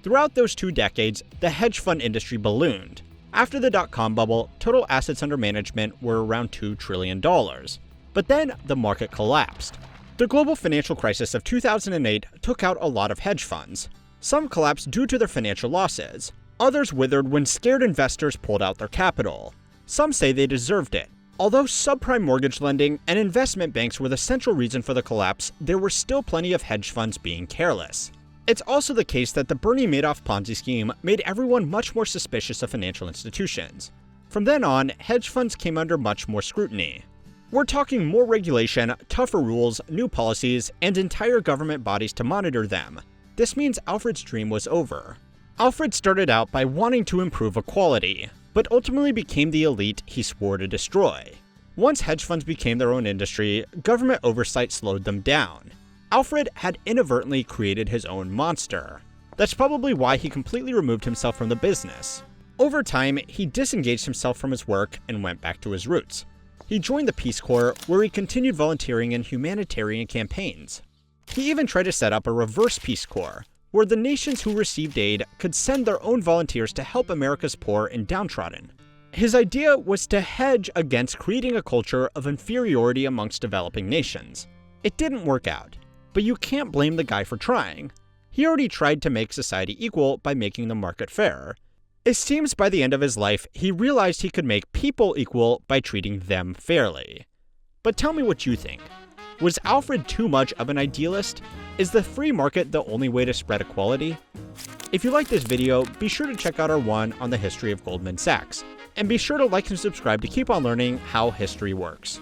[SPEAKER 1] Throughout those 2 decades, the hedge fund industry ballooned. After the dot-com bubble, total assets under management were around $2 trillion. But then the market collapsed. The global financial crisis of 2008 took out a lot of hedge funds. Some collapsed due to their financial losses. Others withered when scared investors pulled out their capital. Some say they deserved it. Although subprime mortgage lending and investment banks were the central reason for the collapse, there were still plenty of hedge funds being careless. It's also the case that the Bernie Madoff Ponzi scheme made everyone much more suspicious of financial institutions. From then on, hedge funds came under much more scrutiny. We're talking more regulation, tougher rules, new policies, and entire government bodies to monitor them. This means Alfred's dream was over. Alfred started out by wanting to improve equality, but ultimately became the elite he swore to destroy. Once hedge funds became their own industry, government oversight slowed them down. Alfred had inadvertently created his own monster. That's probably why he completely removed himself from the business. Over time, he disengaged himself from his work and went back to his roots. He joined the Peace Corps, where he continued volunteering in humanitarian campaigns. He even tried to set up a reverse Peace Corps, where the nations who received aid could send their own volunteers to help America's poor and downtrodden. His idea was to hedge against creating a culture of inferiority amongst developing nations. It didn't work out, but you can't blame the guy for trying. He already tried to make society equal by making the market fair. It seems by the end of his life, he realized he could make people equal by treating them fairly. But tell me what you think. Was Alfred too much of an idealist? Is the free market the only way to spread equality? If you like this video, be sure to check out our one on the history of Goldman Sachs. And be sure to like and subscribe to keep on learning how history works.